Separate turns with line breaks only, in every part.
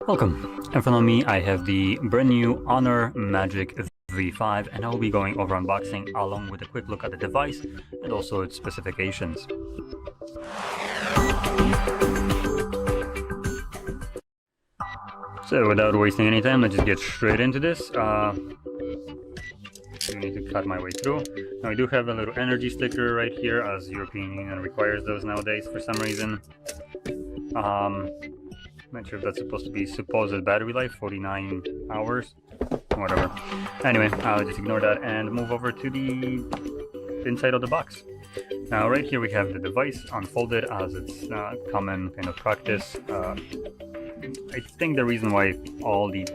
Welcome. In front of me I have the brand new Honor Magic V5 and I will be going over unboxing along with a quick look at the device and also its specifications. So without wasting any time, let's just get straight into this. I need to cut my way through. Now I do have a little energy sticker right here, as European Union requires those nowadays for some reason. Not sure if that's supposed to be supposed battery life, 49 hours, whatever. Anyway, I'll just ignore that and move over to the inside of the box. Now right here we have the device unfolded, as it's common kind of practice. I think the reason why all the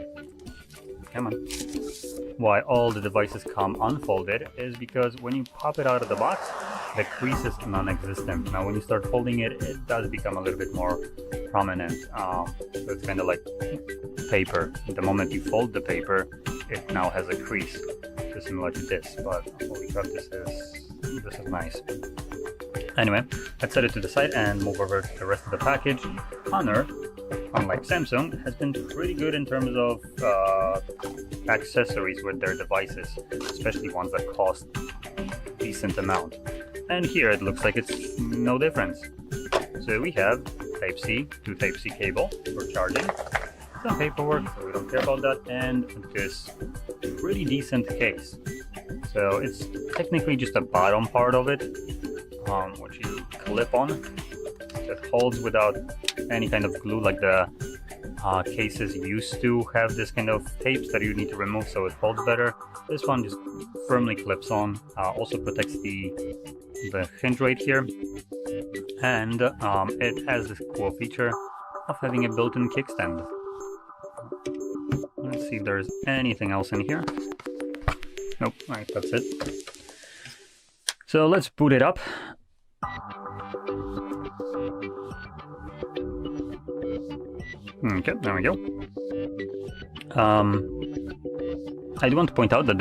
devices come unfolded is because when you pop it out of the box, the crease is non-existent. Now when you start folding it, it does become a little bit more prominent. So it's kind of like paper. The moment you fold the paper, it now has a crease, so similar to this. But holy crap, this is nice. Anyway, let's set it to the side and move over to the rest of the package. Honor, unlike Samsung, has been pretty good in terms of accessories with their devices, especially ones that cost a decent amount. And here it looks like it's no difference. So we have Type-C to Type-C cable for charging, some paperwork, so we don't care about that, and this pretty decent case. So it's technically just the bottom part of it, which you clip on. It holds without any kind of glue, like the cases used to have this kind of tapes that you need to remove so it holds better. This one just firmly clips on, also protects the hinge right here, and it has this cool feature of having a built-in kickstand. Let's see if there's anything else in here. Nope, right, that's it. So let's boot it up. Okay, there we go. I do want to point out that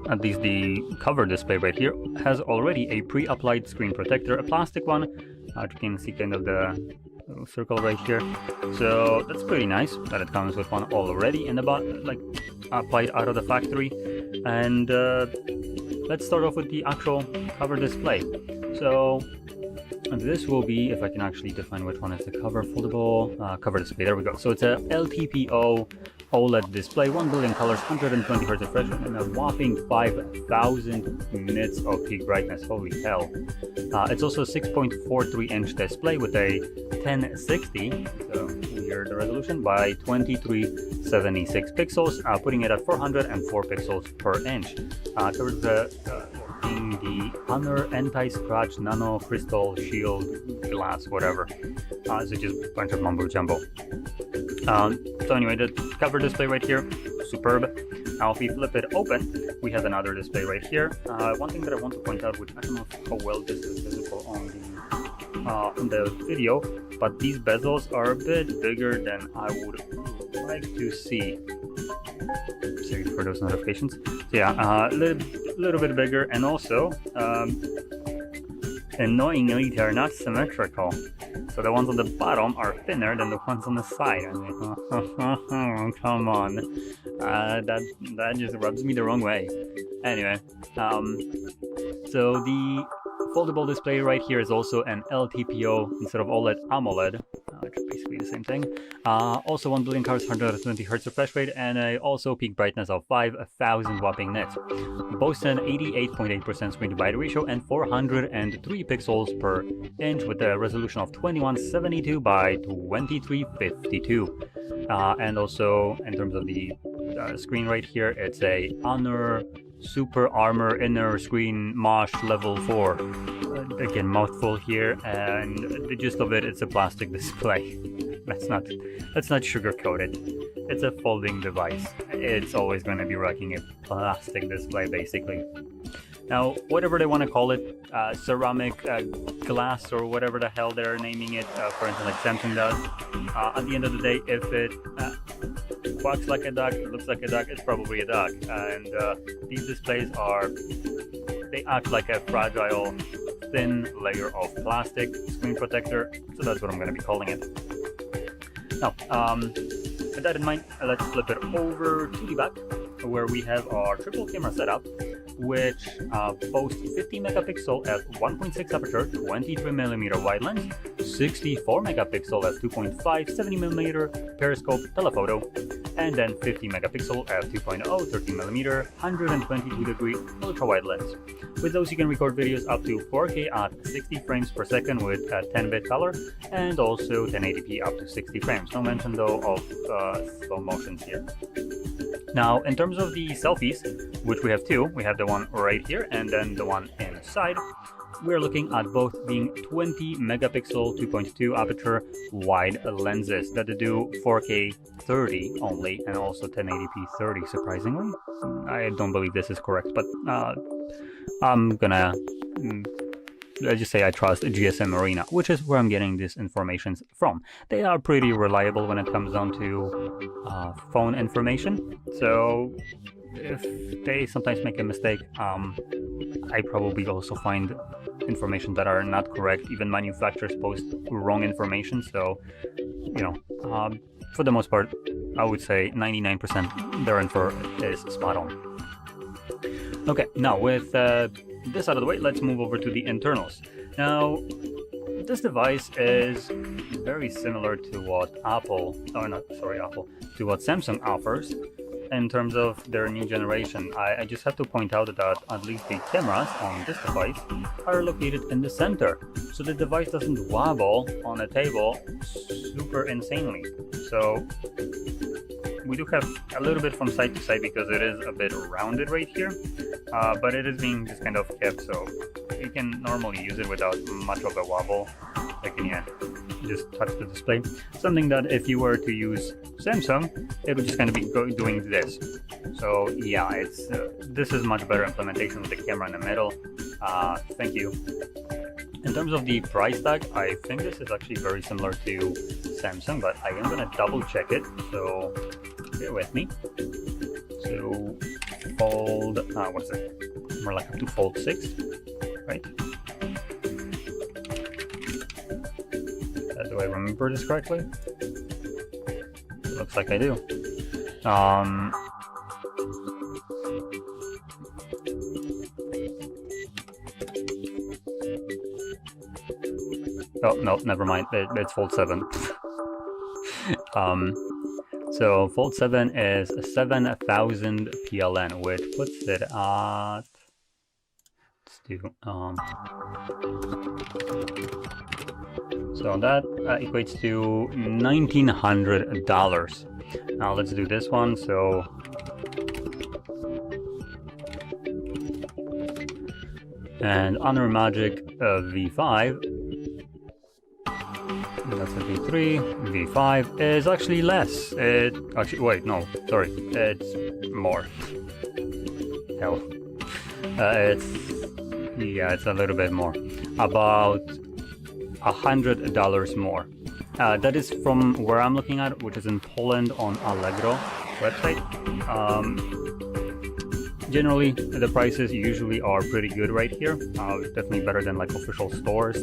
at least the cover display right here has already a pre-applied screen protector, a plastic one. You can see kind of the little circle right here. So that's pretty nice that it comes with one already in the like applied out of the factory. And let's start off with the actual cover display. So this will be, if I can actually define which one is the cover, foldable cover display. There we go. So it's a LTPO OLED display, 1 billion colors, 120 Hz refresh rate, and a whopping 5,000 nits of peak brightness. Holy hell. It's also a 6.43 inch display with a 1060, so here the resolution, by 2376 pixels, putting it at 404 pixels per inch. Covers the Honor anti-scratch nano crystal shield glass, whatever. So just a bunch of mumbo jumbo. So anyway, the cover display right here, superb. Now if we flip it open, we have another display right here. One thing that I want to point out, which I don't know how well this is visible on the video, but these bezels are a bit bigger than I would like to see. Sorry for those notifications. So yeah, a little bit bigger, and also annoyingly they're not symmetrical. So the ones on the bottom are thinner than the ones on the side. I'm like, oh, come on, that just rubs me the wrong way. Anyway, so the foldable display right here is also an LTPO instead of OLED AMOLED, which is basically the same thing. Also 1 billion colors, 120 Hz refresh rate, and also peak brightness of 5,000 whopping nits. Boasts an 88.8% screen to body ratio and 403 pixels per inch with a resolution of 2172 by 2352. And also in terms of the screen right here, it's a Honor Super Armor Inner Screen Mosh Level 4. Again, mouthful here, and the gist of it, it's a plastic display. Let's not sugarcoat it. It's a folding device. It's always going to be rocking a plastic display, basically. Now, whatever they want to call it, ceramic glass or whatever the hell they're naming it, for instance, like Samsung does, at the end of the day, if it quacks like a duck, it looks like a duck, it's probably a duck. And these displays they act like a fragile, thin layer of plastic screen protector, so that's what I'm going to be calling it. Now, with that in mind, let's flip it over to the back, where we have our triple camera setup, which boasts 50 megapixel f 1.6 aperture, 23mm wide lens, 64 megapixel f 2.5 70mm periscope telephoto, and then 50 megapixel f 2.0 13mm 122 degree ultra wide lens. With those, you can record videos up to 4K at 60 frames per second with 10-bit color, and also 1080p up to 60 frames. No mention though of slow motions here. Now, in terms of the selfies, which we have two, we have the one right here and then the one inside. We're looking at both being 20 megapixel 2.2 aperture wide lenses that do 4K 30 only, and also 1080p 30, surprisingly. I don't believe this is correct, but I'm gonna let's just say I trust GSM Arena, which is where I'm getting this information from. They are pretty reliable when it comes down to phone information, so if they sometimes make a mistake, I probably also find information that are not correct. Even manufacturers post wrong information, so you know, for the most part, I would say 99% their info is spot on. Okay, now with this out of the way, let's move over to the internals. Now, this device is very similar to what to what Samsung offers in terms of their new generation. I just have to point out that at least the cameras on this device are located in the center, so the device doesn't wobble on a table super insanely. So we do have a little bit from side to side because it is a bit rounded right here, but it is being just kind of kept so you can normally use it without much of a wobble. Like, yeah, just touch the display. Something that if you were to use Samsung, it would just kind of be doing this. So yeah, it's this is much better implementation with the camera in the middle. Thank you. In terms of the price tag, I think this is actually very similar to Samsung, but I am gonna double check it, so bear with me. So Fold, what is it? More like up to Fold 6, right? Do I remember this correctly? Looks like I do. Oh, no, never mind. It's Fold 7. So Fold 7 is 7,000 PLN, which puts it at... Let's do... So that equates to $1,900. Now let's do this one. So and Honor Magic V5, that's a V3, V5 is actually less. It actually, wait, no, sorry, it's more. Hell, it's a little bit more, about $100 more. That is from where I'm looking at, which is in Poland on Allegro website. Generally, the prices usually are pretty good right here. Definitely better than like official stores,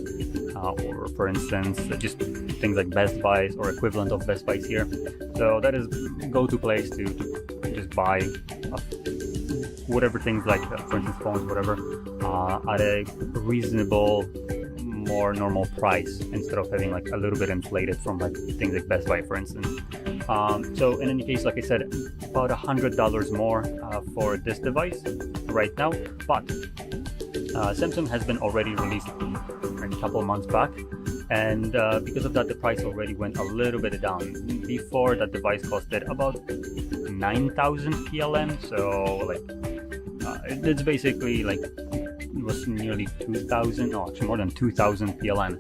or for instance, just things like Best Buys or equivalent of Best Buys here. So that is go-to place to just buy whatever things like, for instance, phones, whatever, at a reasonable, more normal price instead of having like a little bit inflated from like things like Best Buy, for instance. So in any case, like I said, about $100 more for this device right now, but Samsung has been already released a couple months back, and because of that, the price already went a little bit down. Before, that device costed about 9,000 PLN, so like it's basically like it was nearly 2,000, no, actually more than 2,000 PLN,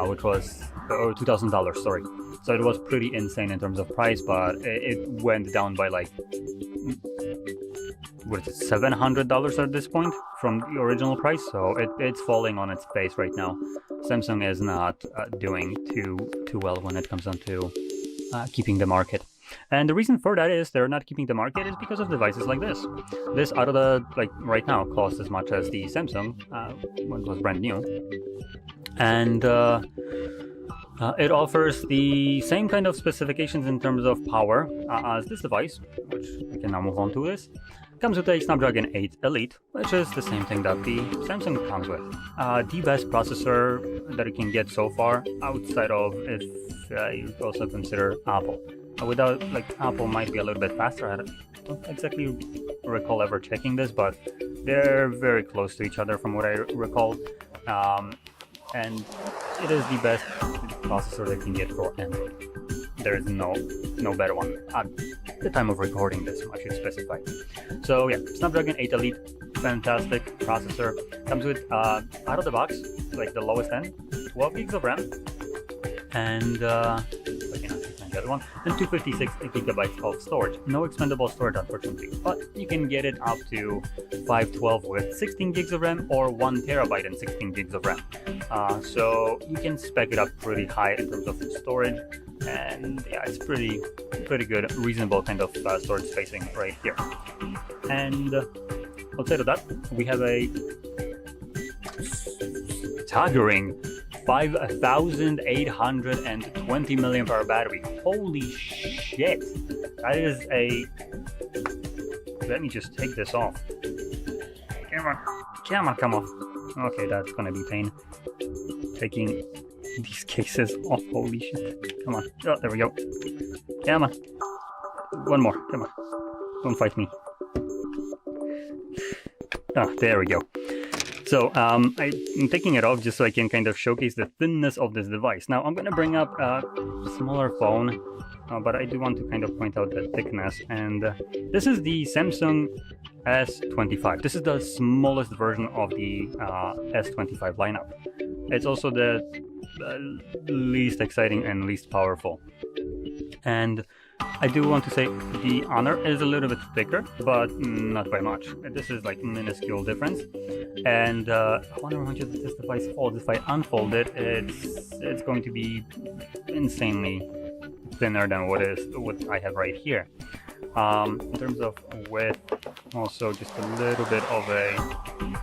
which was, or $2,000, sorry. So it was pretty insane in terms of price, but it went down by like, what is it, $700 at this point from the original price. So it's falling on its face right now. Samsung is not doing too well when it comes down to keeping the market. And the reason for that is they're not keeping the market is because of devices like this. This out of the, like right now, costs as much as the Samsung when it was brand new. And It offers the same kind of specifications in terms of power as this device, which we can now move on to this. Comes with a Snapdragon 8 Elite, which is the same thing that the Samsung comes with. The best processor that you can get so far, outside of if you also consider Apple. Without, like, Apple might be a little bit faster. I don't exactly recall ever checking this, but they're very close to each other from what I recall. And it is the best processor they can get for Android. There is no better one at the time of recording this, I should specify. So yeah, Snapdragon 8 Elite, fantastic processor. Comes with, out of the box, like the lowest end, 12 gigs of RAM, and the other one, and 256 gigabytes of storage. No expandable storage, unfortunately, but you can get it up to 512 with 16 gigs of RAM or 1 terabyte and 16 gigs of RAM. So you can spec it up pretty high in terms of storage, and yeah, it's pretty good, reasonable kind of storage spacing right here. And outside of that, we have a staggering 5,820 milliampere battery. Holy shit! That is a... Let me just take this off. Come on, come off. Okay, that's gonna be pain. Taking these cases off. Holy shit! Come on. Oh, there we go. Come on. One more. Come on. Don't fight me. Ah, there we go. So I'm taking it off just so I can kind of showcase the thinness of this device. Now I'm going to bring up a smaller phone, but I do want to kind of point out the thickness. And this is the Samsung S25. This is the smallest version of the S25 lineup. It's also the least exciting and least powerful. And I do want to say the Honor is a little bit thicker, but not by much. This is like minuscule difference. And I want to remind you that this device folds. If I unfold it, it's going to be insanely thinner than what I have right here. In terms of width, also just a little bit of a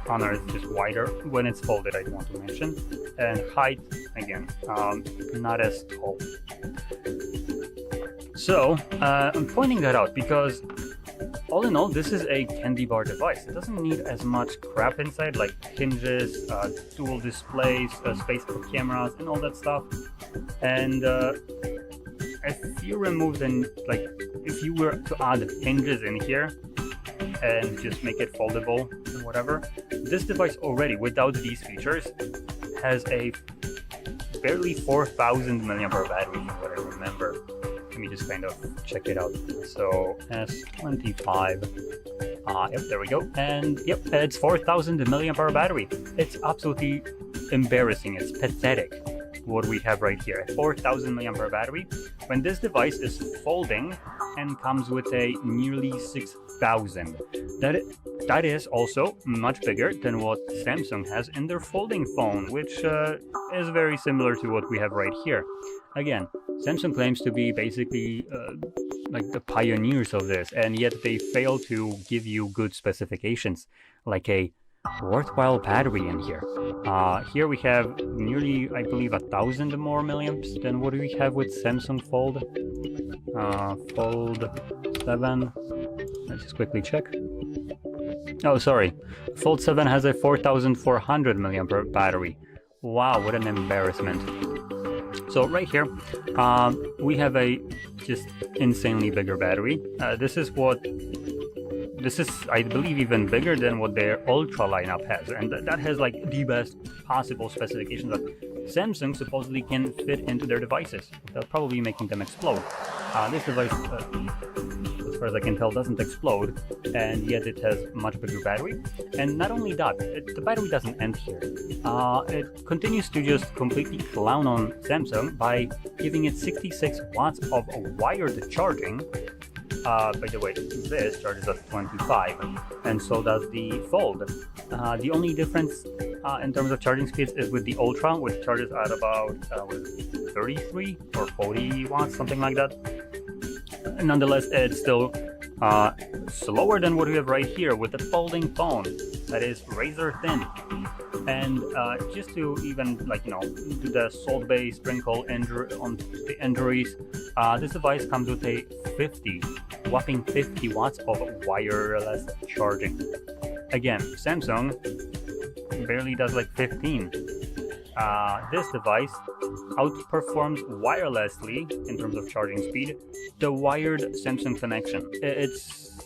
Honor is just wider when it's folded, I want to mention. And height, again, not as tall. So, I'm pointing that out because all in all, this is a candy bar device. It doesn't need as much crap inside, like hinges, dual displays, space for cameras, and all that stuff. And if you remove if you were to add hinges in here and just make it foldable or whatever, this device already, without these features, has a barely 4,000 milliampere battery, from what I remember. Let me just kind of check it out. So S25, yep, there we go. And yep, it's 4,000 milliampere battery. It's absolutely embarrassing. It's pathetic what we have right here. A 4,000 milliampere battery when this device is folding and comes with a nearly 6,000. That is also much bigger than what Samsung has in their folding phone, which is very similar to what we have right here. Again, Samsung claims to be basically like the pioneers of this, and yet they fail to give you good specifications, like a worthwhile battery in here. Here we have nearly, I believe, 1,000 more milliamps than what we have with Samsung Fold. Fold 7. Let's just quickly check. Oh, sorry. Fold 7 has a 4,400 milliampere battery. Wow, what an embarrassment. So right here, we have a just insanely bigger battery. This is, I believe, even bigger than what their Ultra lineup has, and that has like the best possible specifications that Samsung supposedly can fit into their devices, without probably making them explode. This device, as far as I can tell, doesn't explode, and yet it has much bigger battery. And not only that, the battery doesn't end here. It continues to just completely clown on Samsung by giving it 66 watts of wired charging. By the way, this charges at 25, and so does the Fold. The only difference in terms of charging speeds is with the Ultra, which charges at about 33 or 40 watts, something like that. Nonetheless, it's still slower than what we have right here with the folding phone that is razor thin. And just to even do the salt bay sprinkle on the injuries, this device comes with a whopping 50 watts of wireless charging. Again, Samsung barely does like 15. This device outperforms wirelessly in terms of charging speed the wired Samsung connection. It's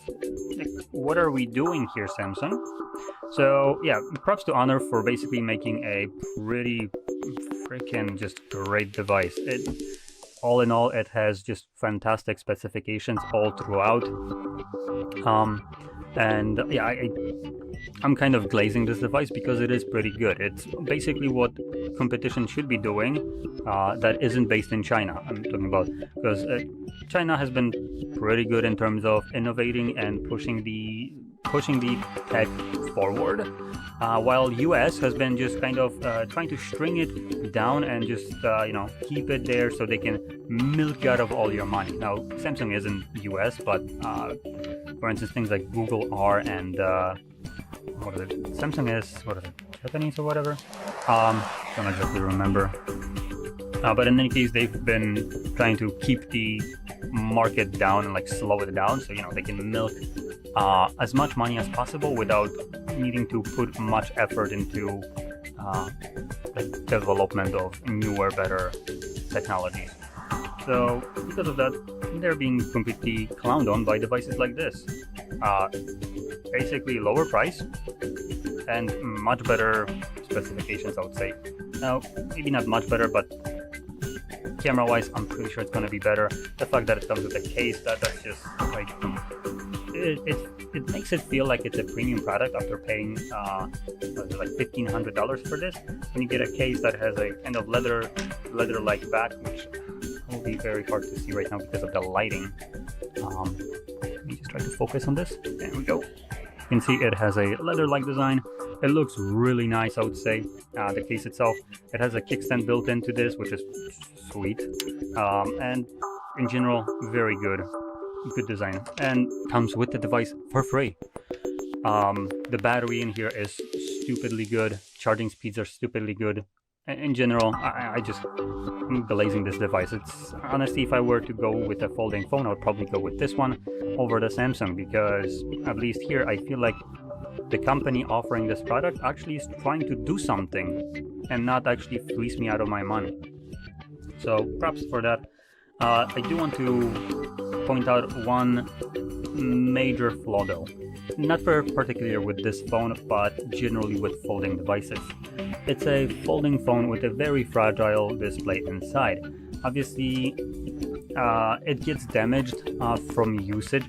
like, what are we doing here, Samsung? So yeah, props to Honor for basically making a pretty freaking just great device. All in all, it has just fantastic specifications all throughout. And yeah, I'm kind of glazing this device because it is pretty good. It's basically what competition should be doing that isn't based in China. I'm talking about because China has been pretty good in terms of innovating and pushing the tech forward, while US has been just kind of trying to string it down and just keep it there so they can milk out of all your money. Now Samsung isn't US, but for instance things like Google are, and what is it? Samsung is, what is it, Japanese or whatever? Don't exactly remember. But in any case, they've been trying to keep the market down and like slow it down, so they can milk as much money as possible without needing to put much effort into the development of newer, better technologies. So because of that, they're being completely clowned on by devices like this. Basically lower price and much better specifications, I would say. Now, maybe not much better, but camera-wise, I'm pretty sure it's going to be better. The fact that it comes with a case, that's just like it makes it feel like it's a premium product after paying like $1,500 for this. When you get a case that has a kind of leather-like back, which will be very hard to see right now because of the lighting. Let me just try to focus on this. There we go. You can see it has a leather-like design. It looks really nice, I would say. The case itself, it has a kickstand built into this, which is sweet. And in general, very good design. And comes with the device for free. The battery in here is stupidly good. Charging speeds are stupidly good. In general, I'm glazing this device. It's honestly, if I were to go with a folding phone, I would probably go with this one over the Samsung, because at least here I feel like the company offering this product actually is trying to do something and not actually fleece me out of my money. So props for that. I do want to point out one major flaw though. Not very particular with this phone, but generally with folding devices. It's a folding phone with a very fragile display inside. Obviously, it gets damaged from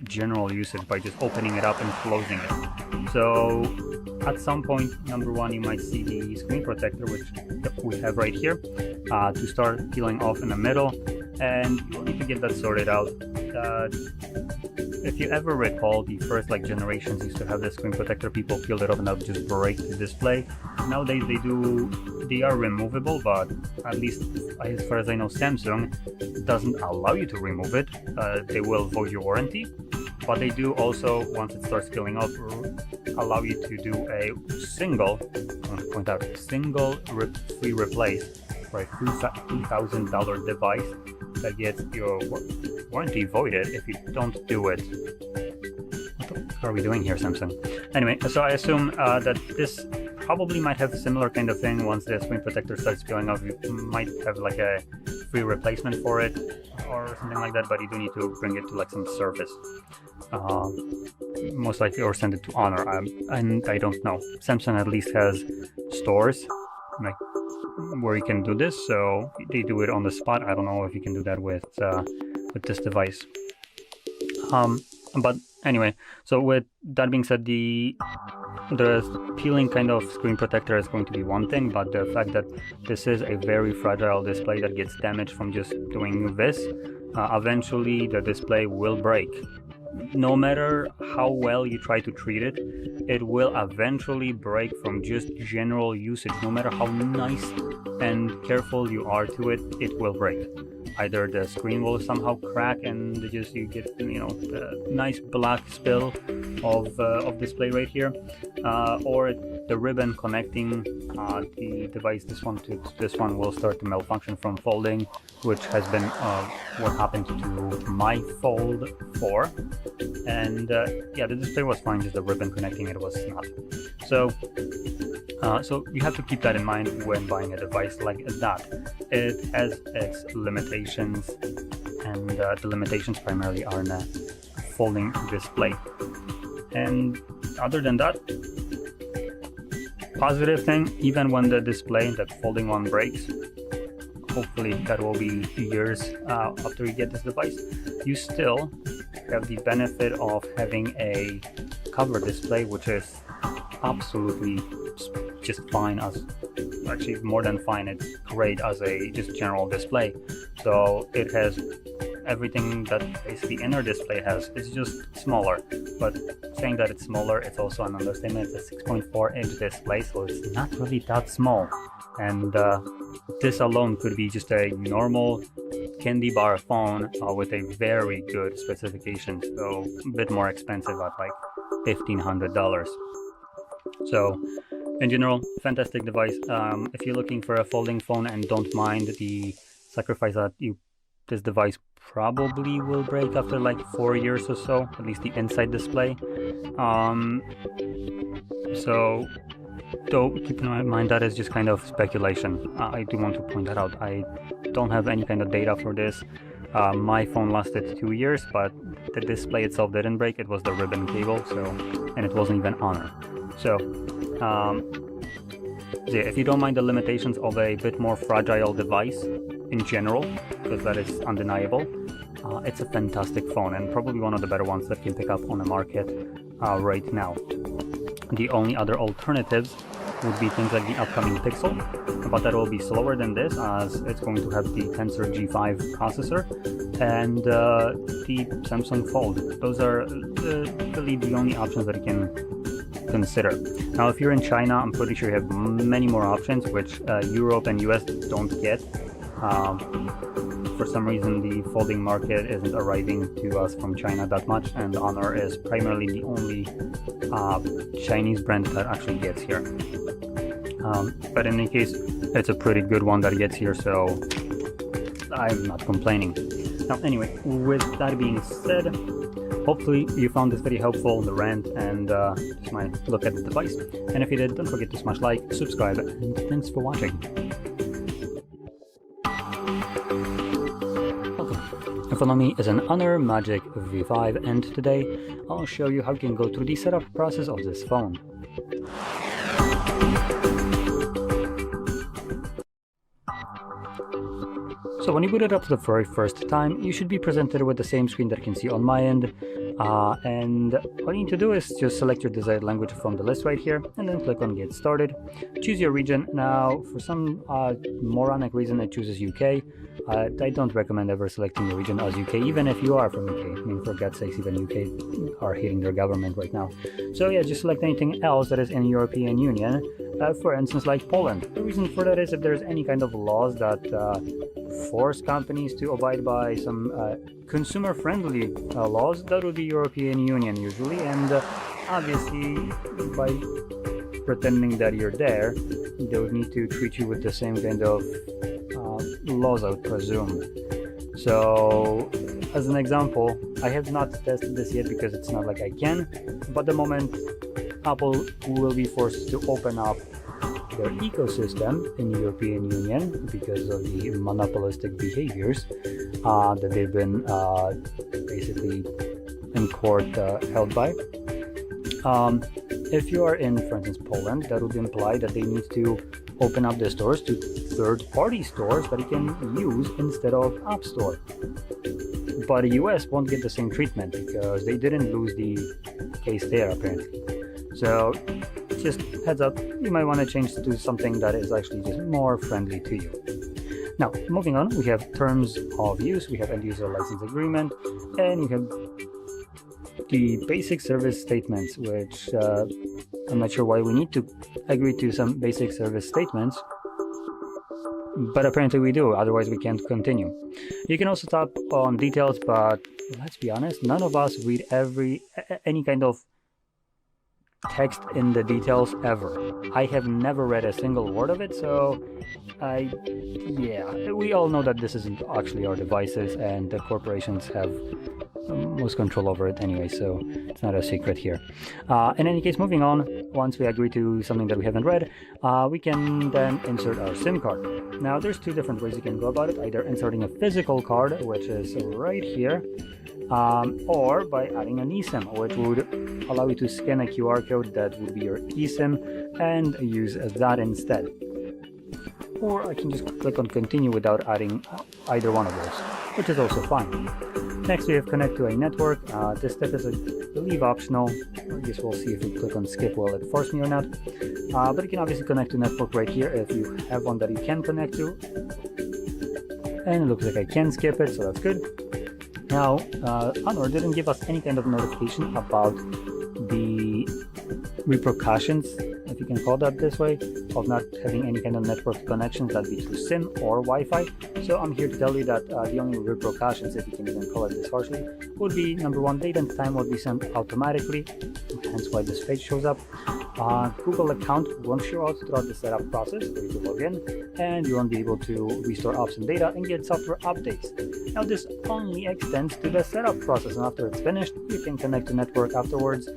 general usage, by just opening it up and closing it. So at some point, number one, you might see the screen protector, which we have right here, to start peeling off in the middle, and you'll need to get that sorted out. If you ever recall, the first generations used to have the screen protector, people peeled it off and that would just break the display. Nowadays they are removable, but at least as far as I know, Samsung doesn't allow you to remove it. They will void your warranty, but they do also, once it starts peeling off, allow you to do a single free replace for a $2,000 device that gets your warranty voided if you don't do it. What are we doing here, Samsung? Anyway, so I assume that this probably might have a similar kind of thing. Once the screen protector starts peeling off, you might have like a free replacement for it or something like that, but you do need to bring it to some service. Most likely, or send it to Honor, and I don't know. Samsung at least has stores where you can do this, so they do it on the spot. I don't know if you can do that with this device. But anyway, so with that being said, the peeling kind of screen protector is going to be one thing, but the fact that this is a very fragile display that gets damaged from just doing this, eventually the display will break. No matter how well you try to treat it, it will eventually break from just general usage. No matter how nice and careful you are to it, it will break. either the screen will somehow crack and just you get, you know, a nice black spill of display right here, or the ribbon connecting the device, this one to this one, will start to malfunction from folding, which has been what happened to my Fold 4. And yeah, the display was fine, just the ribbon connecting it was not. So so you have to keep that in mind when buying a device like that. It has its limitations, and the limitations primarily are in a folding display. And other than that, positive thing, even when the display, that folding one, breaks, hopefully that will be years after you get this device, you still have the benefit of having a cover display, which is absolutely just fine, as actually more than fine. It's great as a just general display. So it has everything that basically inner display has. It's just smaller, but saying that it's smaller, it's also an understatement. It's a 6.4-inch display, so it's not really that small. And this alone could be just a normal candy bar phone with a very good specification, so a bit more expensive at like $1,500. So in general, fantastic device. If you're looking for a folding phone and don't mind the sacrifice that this device probably will break after like 4 years or so, at least the inside display. So though keep in mind that is just kind of speculation. I do want to point that out. I don't have any kind of data for this. My phone lasted 2 years, but the display itself didn't break. It was the ribbon cable, so, and it wasn't even on it. So yeah, if you don't mind the limitations of a bit more fragile device in general, because that is undeniable, it's a fantastic phone and probably one of the better ones that you can pick up on the market right now. The only other alternatives would be things like the upcoming Pixel, but that will be slower than this, as it's going to have the Tensor G5 processor, and the Samsung Fold. Those are really the only options that you can consider. Now, if you're in China, I'm pretty sure you have many more options, which Europe and US don't get. For some reason, the folding market isn't arriving to us from China that much, and Honor is primarily the only Chinese brand that actually gets here. But in any case, it's a pretty good one that gets here, so I'm not complaining. Now, anyway, with that being said, hopefully you found this very helpful, the rant, and just my look at the device. And if you did, don't forget to smash like, subscribe, and thanks for watching. In front of me is an Honor Magic V5, and today I'll show you how you can go through the setup process of this phone. So when you boot it up the very first time, you should be presented with the same screen that you can see on my end. And all you need to do is just select your desired language from the list right here, and then click on Get Started. Choose your region. Now, for some moronic reason, it chooses UK. I don't recommend ever selecting your region as UK, even if you are from UK. I mean, for God's sakes, even UK are hating their government right now. So yeah, just select anything else that is in European Union, for instance, like Poland. The reason for that is if there's any kind of laws that force companies to abide by some consumer-friendly laws, that would be European Union usually, and obviously by pretending that you're there, they would need to treat you with the same kind of laws, I would presume. So as an example, I have not tested this yet because it's not like I can, but the moment Apple will be forced to open up their ecosystem in the European Union because of the monopolistic behaviors that they've been basically in court held by. If you are in, for instance, Poland, that would imply that they need to open up their stores to third-party stores that you can use instead of App Store. But the US won't get the same treatment because they didn't lose the case there, apparently. So just heads up, you might want to change to something that is actually just more friendly to you. Now, moving on, we have terms of use, we have end user license agreement, and we have the basic service statements, which I'm not sure why we need to agree to some basic service statements but apparently we do, otherwise we can't continue. You can also tap on details, but let's be honest, none of us read any kind of text in the details ever. I have never read a single word of it, so yeah, we all know that this isn't actually our devices, and the corporations have most control over it anyway, so it's not a secret here. In any case, moving on, once we agree to something that we haven't read, we can then insert our SIM card. Now, there's two different ways you can go about it, either inserting a physical card, which is right here, or by adding an eSIM, which would allow you to scan a QR code that would be your eSIM and use that instead. Or I can just click on continue without adding either one of those, which is also fine. Next we have connect to a network. This step is, I believe, optional. I guess we'll see if we click on skip will it force me or not. But you can obviously connect to network right here if you have one that you can connect to. And it looks like I can skip it, so that's good. Now, Honor didn't give us any kind of notification about the repercussions, if you can call that this way, of not having any kind of network connections, that be through SIM or Wi-Fi. So I'm here to tell you that the only repercussions, if you can even call it this harshly, would be number one, date and time would be sent automatically, hence why this page shows up. Google account won't show out throughout the setup process for you to log in, and you won't be able to restore apps and data and get software updates. Now this only extends to the setup process, and after it's finished, you can connect to network afterwards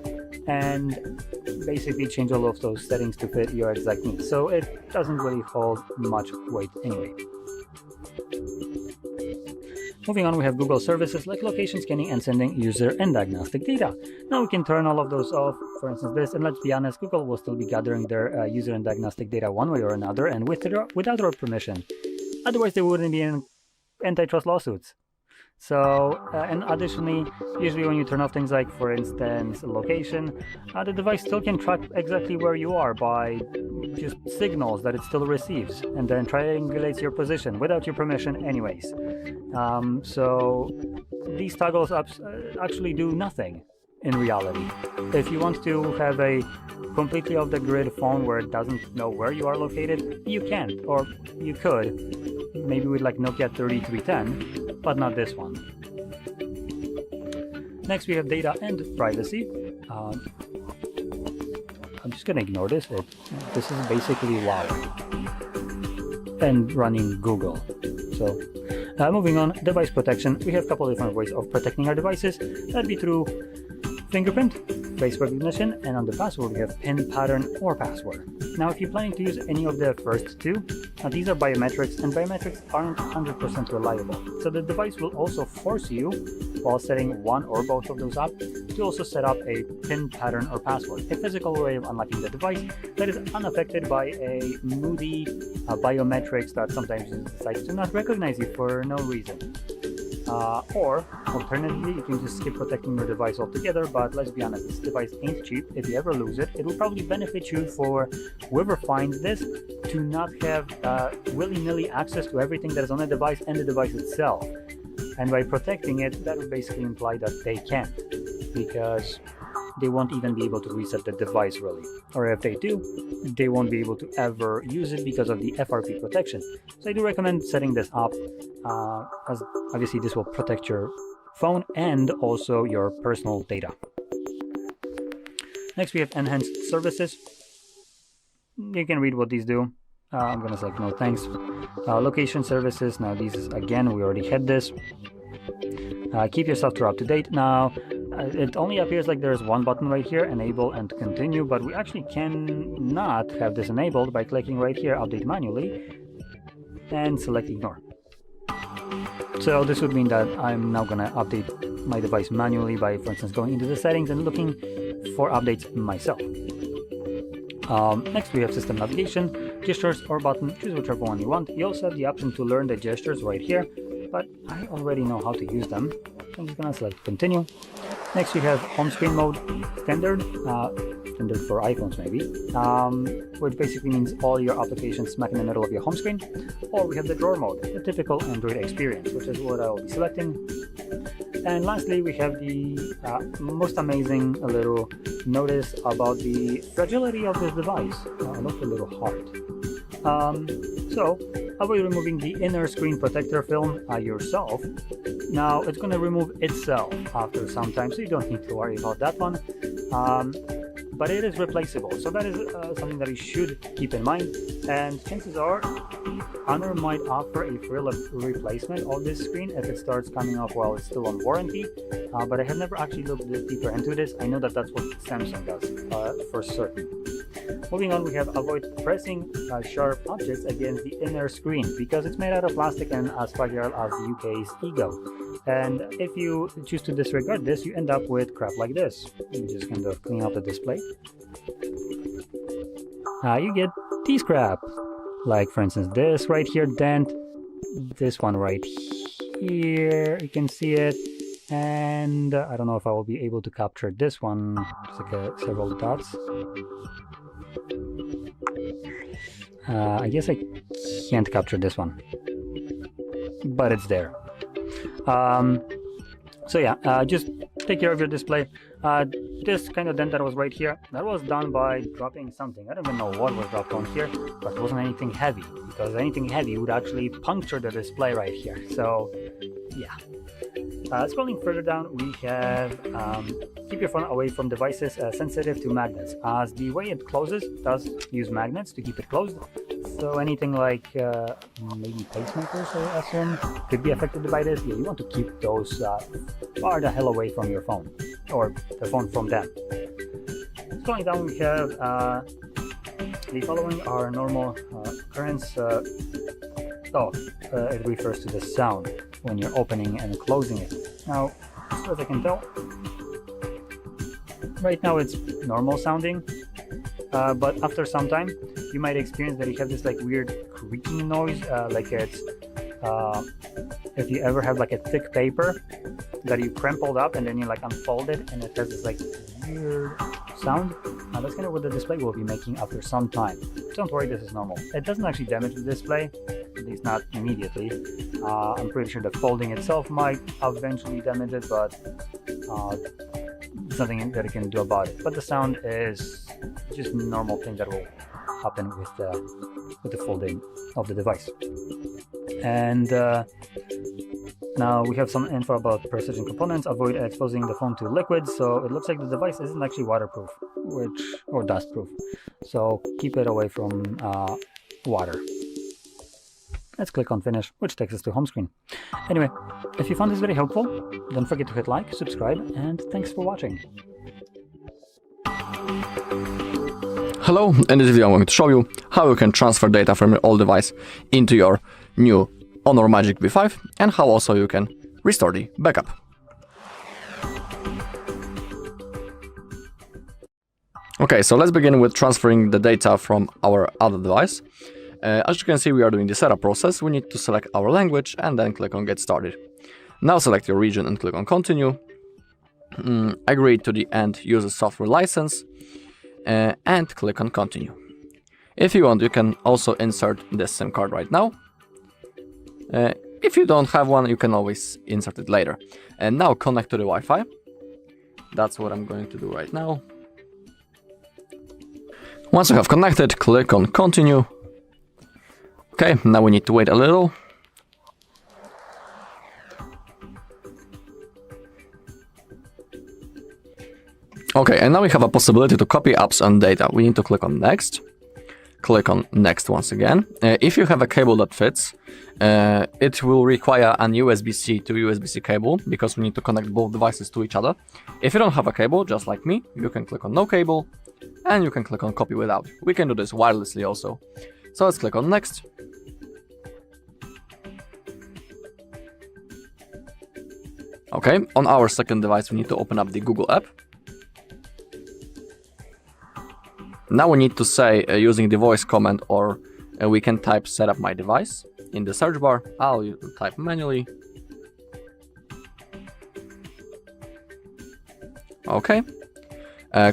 and basically change all of those settings to fit your exact needs. So it doesn't really hold much weight anyway. Moving on, we have Google services like location scanning and sending user and diagnostic data. Now we can turn all of those off, for instance this, and let's be honest, Google will still be gathering their user and diagnostic data one way or another, and without our permission. Otherwise they wouldn't be in antitrust lawsuits. So, and additionally, usually when you turn off things like, for instance, location, the device still can track exactly where you are by just signals that it still receives, and then triangulates your position without your permission anyways. So these toggles actually do nothing in reality. If you want to have a completely off-the-grid phone where it doesn't know where you are located, you can't, or you could, maybe with like Nokia 3310, but not this one. Next we have data and privacy. I'm just gonna ignore this. This is basically WoW and running Google. So moving on, device protection. We have a couple different ways of protecting our devices. That'd be through fingerprint, face recognition, and on the password we have PIN, pattern, or password. Now if you're planning to use any of the first two, these are biometrics, and biometrics aren't 100% reliable. So the device will also force you, while setting one or both of those up, to also set up a PIN, pattern, or password, a physical way of unlocking the device that is unaffected by a moody biometrics that sometimes decides to not recognize you for no reason. Or alternatively, you can just skip protecting your device altogether, but let's be honest, this device ain't cheap. If you ever lose it, it will probably benefit you for whoever finds this to not have willy-nilly access to everything that is on the device and the device itself. And by protecting it, that would basically imply that they can't, because they won't even be able to reset the device really. Or if they do, they won't be able to ever use it because of the FRP protection. So I do recommend setting this up, as obviously this will protect your phone and also your personal data. Next we have enhanced services. You can read what these do. I'm gonna select no thanks. Location services. Now these is, again, we already had this. Keep your software up to date. Now it only appears like there's one button right here, enable and continue, but we actually cannot have this enabled by clicking right here, update manually, and select ignore. So this would mean that I'm now gonna update my device manually by, for instance, going into the settings and looking for updates myself. Next we have system navigation, gestures or button, choose whichever one you want. You also have the option to learn the gestures right here, but I already know how to use them. I'm just gonna select continue. Next we have home screen mode, standard for iPhones maybe, which basically means all your applications smack in the middle of your home screen. Or we have the drawer mode, the typical Android experience, which is what I will be selecting. And lastly, we have the most amazing little notice about the fragility of this device. I love the little heart. So avoid removing the inner screen protector film yourself. Now it's going to remove itself after some time, so you don't need to worry about that one. But it is replaceable, so that is something that you should keep in mind. And chances are Honor might offer a free replacement of this screen if it starts coming off while it's still on warranty, but I have never actually looked deeper into this. I know that that's what Samsung does for certain. Moving on, we have avoid pressing sharp objects against the inner screen because it's made out of plastic and as fragile as the UK's ego. And if you choose to disregard this, you end up with crap like this. You just kind of clean up the display. You get these crap. Like for instance, this right here dent, this one right here, you can see it. And I don't know if I will be able to capture this one. It's like several dots. I guess I can't capture this one, but it's there. So yeah, just take care of your display. This kind of dent that was right here, that was done by dropping something. I don't even know what was dropped on here, but it wasn't anything heavy, because anything heavy would actually puncture the display right here. So yeah. Scrolling further down, we have keep your phone away from devices sensitive to magnets, as the way it closes does use magnets to keep it closed. So anything like maybe pacemakers, I assume, could be affected by this. Yeah, you want to keep those far the hell away from your phone, or the phone from them. Scrolling down, we have the following are normal occurrence. It refers to the sound when you're opening and closing it. Now, as far as I can tell, right now it's normal sounding, but after some time you might experience that you have this like weird creaking noise, like it's if you ever have like a thick paper that you crumpled up and then you like unfold it and it has this like weird sound. That's kind of what the display will be making after some time. Don't worry, this is normal. It doesn't actually damage the display, at least not immediately. I'm pretty sure the folding itself might eventually damage it, but there's nothing that it can do about it. But the sound is just a normal thing that will happen with the folding of the device. And now we have some info about precision components. Avoid exposing the phone to liquids. So it looks like the device isn't actually waterproof, or dustproof. So keep it away from water. Let's click on finish, which takes us to home screen. Anyway, if you found this very helpful, don't forget to hit like, subscribe, and thanks for watching.
Hello, in this video I'm going to show you how you can transfer data from your old device into your new Honor Magic V5 and how also you can restore the backup. Okay, so let's begin with transferring the data from our other device. As you can see, we are doing the setup process. We need to select our language and then click on Get Started. Now select your region and click on Continue. Agree to the End User Software License and click on Continue. If you want, you can also insert this SIM card right now. If you don't have one, you can always insert it later. And now connect to the Wi-Fi. That's what I'm going to do right now. Once you have connected, click on Continue. Okay, now we need to wait a little. Okay, and now we have a possibility to copy apps and data. We need to click on Next. Click on Next once again. If you have a cable that fits, it will require an USB-C to USB-C cable because we need to connect both devices to each other. If you don't have a cable, just like me, you can click on No Cable and you can click on Copy Without. We can do this wirelessly also. So let's click on Next. Okay, on our second device we need to open up the Google app. Now we need to say using the voice command, or we can type setup my device in the search bar. I'll type manually. Okay,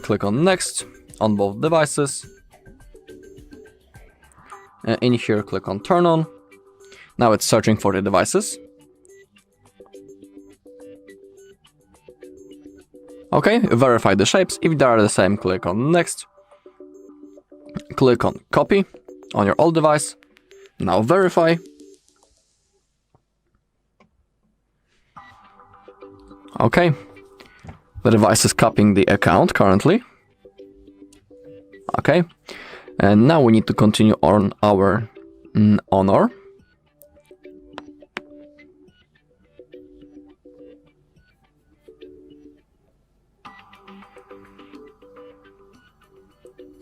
click on Next on both devices. In here click on Turn On. Now it's searching for the devices. Okay, verify the shapes. If they are the same, click on Next. Click on Copy. on your old device. Now verify. Okay, the device is copying the account currently. Okay, and now we need to continue on our honor.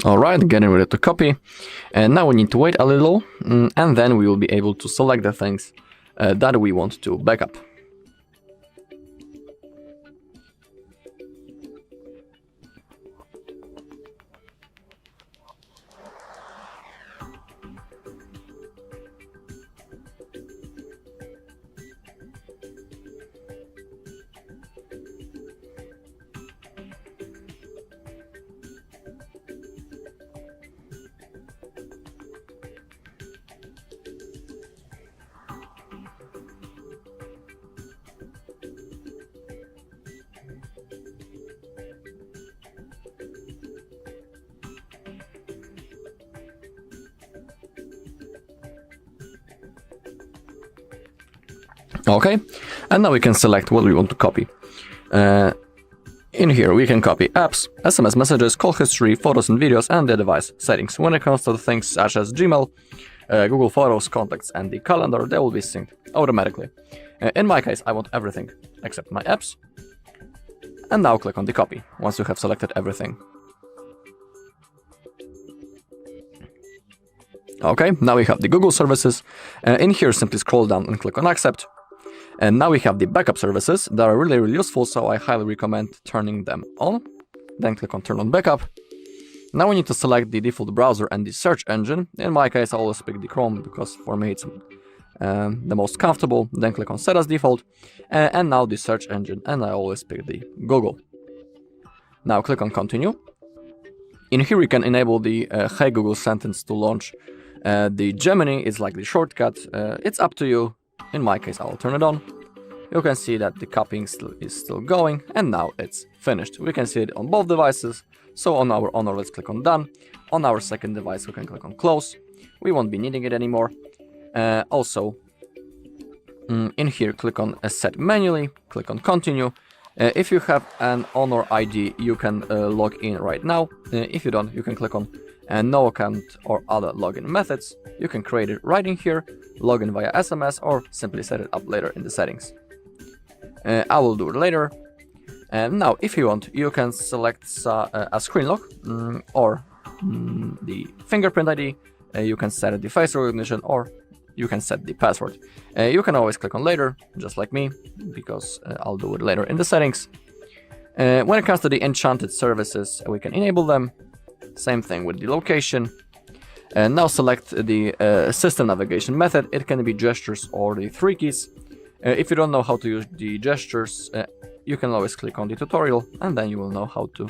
Alright, getting ready to copy. And now we need to wait a little, and then we will be able to select the things that we want to backup. Okay, and now we can select what we want to copy. In here we can copy apps, SMS messages, call history, photos and videos, and the device settings. When it comes to things such as Gmail, Google Photos, contacts, and the calendar, they will be synced automatically. In my case, I want everything except my apps. And now click on the copy once you have selected everything. Okay, now we have the Google services. In here, simply scroll down and click on accept. And now we have the backup services that are really useful, so I highly recommend turning them on. Then click on turn on backup. Now we need to select the default browser and the search engine. In my case, I always pick the Chrome because for me it's the most comfortable. Then click on set as default. And now the search engine, and I always pick the Google. Now click on continue. In here we can enable the Hey Google sentence to launch. The Gemini is like the shortcut. It's up to you. In my case, I will turn it on. You can see that the copying is still going, and now it's finished. We can see it on both devices. So on our Honor, let's click on done. On our second device, we can click on close. We won't be needing it anymore. Also, in here, click on set manually, click on continue. If you have an Honor ID, you can log in right now. If you don't, you can click on no account or other login methods. You can create it right in here, log in via SMS, or simply set it up later in the settings. I will do it later. And now, if you want, you can select a screen lock or the fingerprint ID. You can set the face recognition, or you can set the password. You can always click on later, just like me, because I'll do it later in the settings. When it comes to the enchanted services, we can enable them. Same thing with the location. Now select the system navigation method. It can be gestures or the 3 keys. If you don't know how to use the gestures, you can always click on the tutorial, and then you will know how to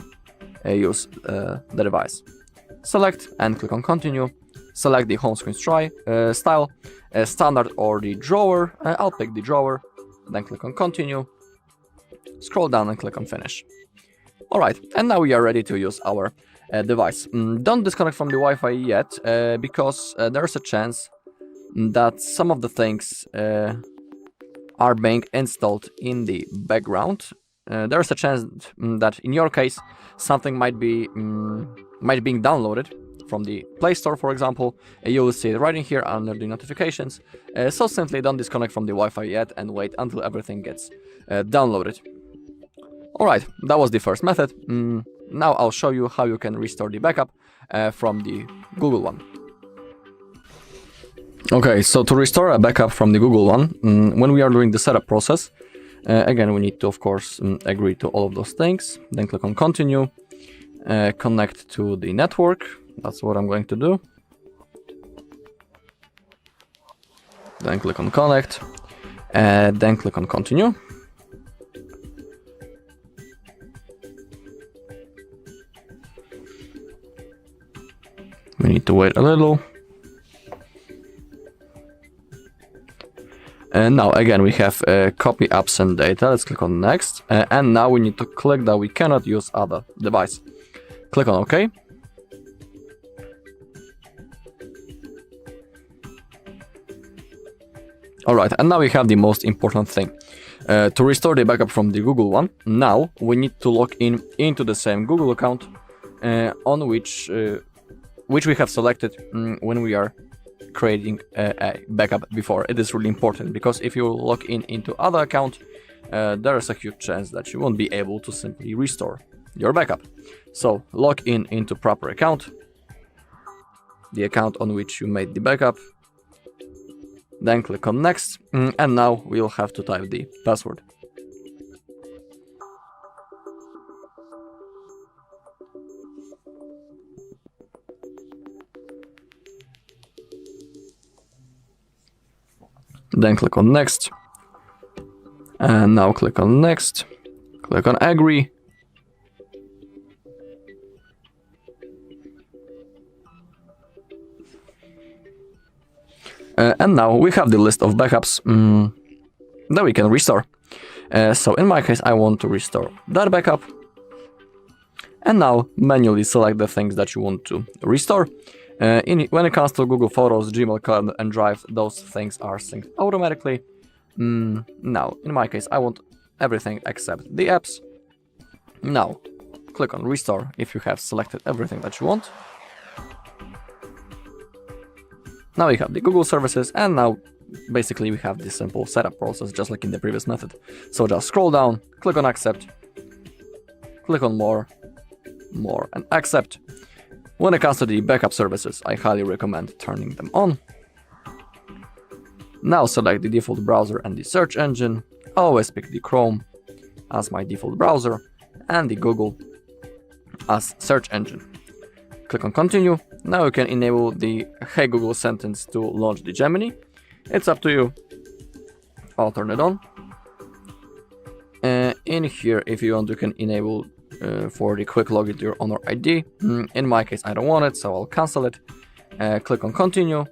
use the device. Select and click on continue. Select the home screen style, standard or the drawer. I'll pick the drawer. Then click on continue. Scroll down and click on finish. Alright, and now we are ready to use our device. Don't disconnect from the Wi-Fi yet, because there's a chance that some of the things are being installed in the background. There's a chance that in your case something might be being downloaded from the Play Store, for example. You will see it right in here under the notifications. So simply don't disconnect from the Wi-Fi yet and wait until everything gets downloaded. Alright, that was the first method. Now I'll show you how you can restore the backup from the Google one. Okay, so to restore a backup from the Google one, when we are doing the setup process, again we need to, of course, agree to all of those things. Then click on continue, connect to the network. That's what I'm going to do. Then click on connect, then click on continue. We need to wait a little. And now again we have copy apps and data. Let's click on next. And now we need to click that we cannot use other device. Click on OK. Alright, and now we have the most important thing. To restore the backup from the Google one, now we need to log in into the same Google account on which we have selected when we are creating a backup before. It is really important, because if you log in into other account, there is a huge chance that you won't be able to simply restore your backup. So log in into proper account, the account on which you made the backup, then click on next, and now we'll have to type the password. Then click on next, and now click on next, click on agree, and now we have the list of backups that we can restore. So in my case, I want to restore that backup, and now manually select the things that you want to restore. When it comes to Google Photos, Gmail, Calendar, and Drive, those things are synced automatically. Now, in my case, I want everything except the apps. Now, click on Restore if you have selected everything that you want. Now we have the Google services, and now basically we have this simple setup process, just like in the previous method. So just scroll down, click on Accept, click on More, and Accept. When it comes to the backup services, I highly recommend turning them on. Now select the default browser and the search engine. Always pick the Chrome as my default browser and the Google as search engine. Click on Continue. Now you can enable the Hey Google sentence to launch the Gemini. It's up to you. I'll turn it on. In here, if you want, you can enable for the quick login to your Honor ID. In my case, I don't want it, so I'll cancel it. Click on Continue.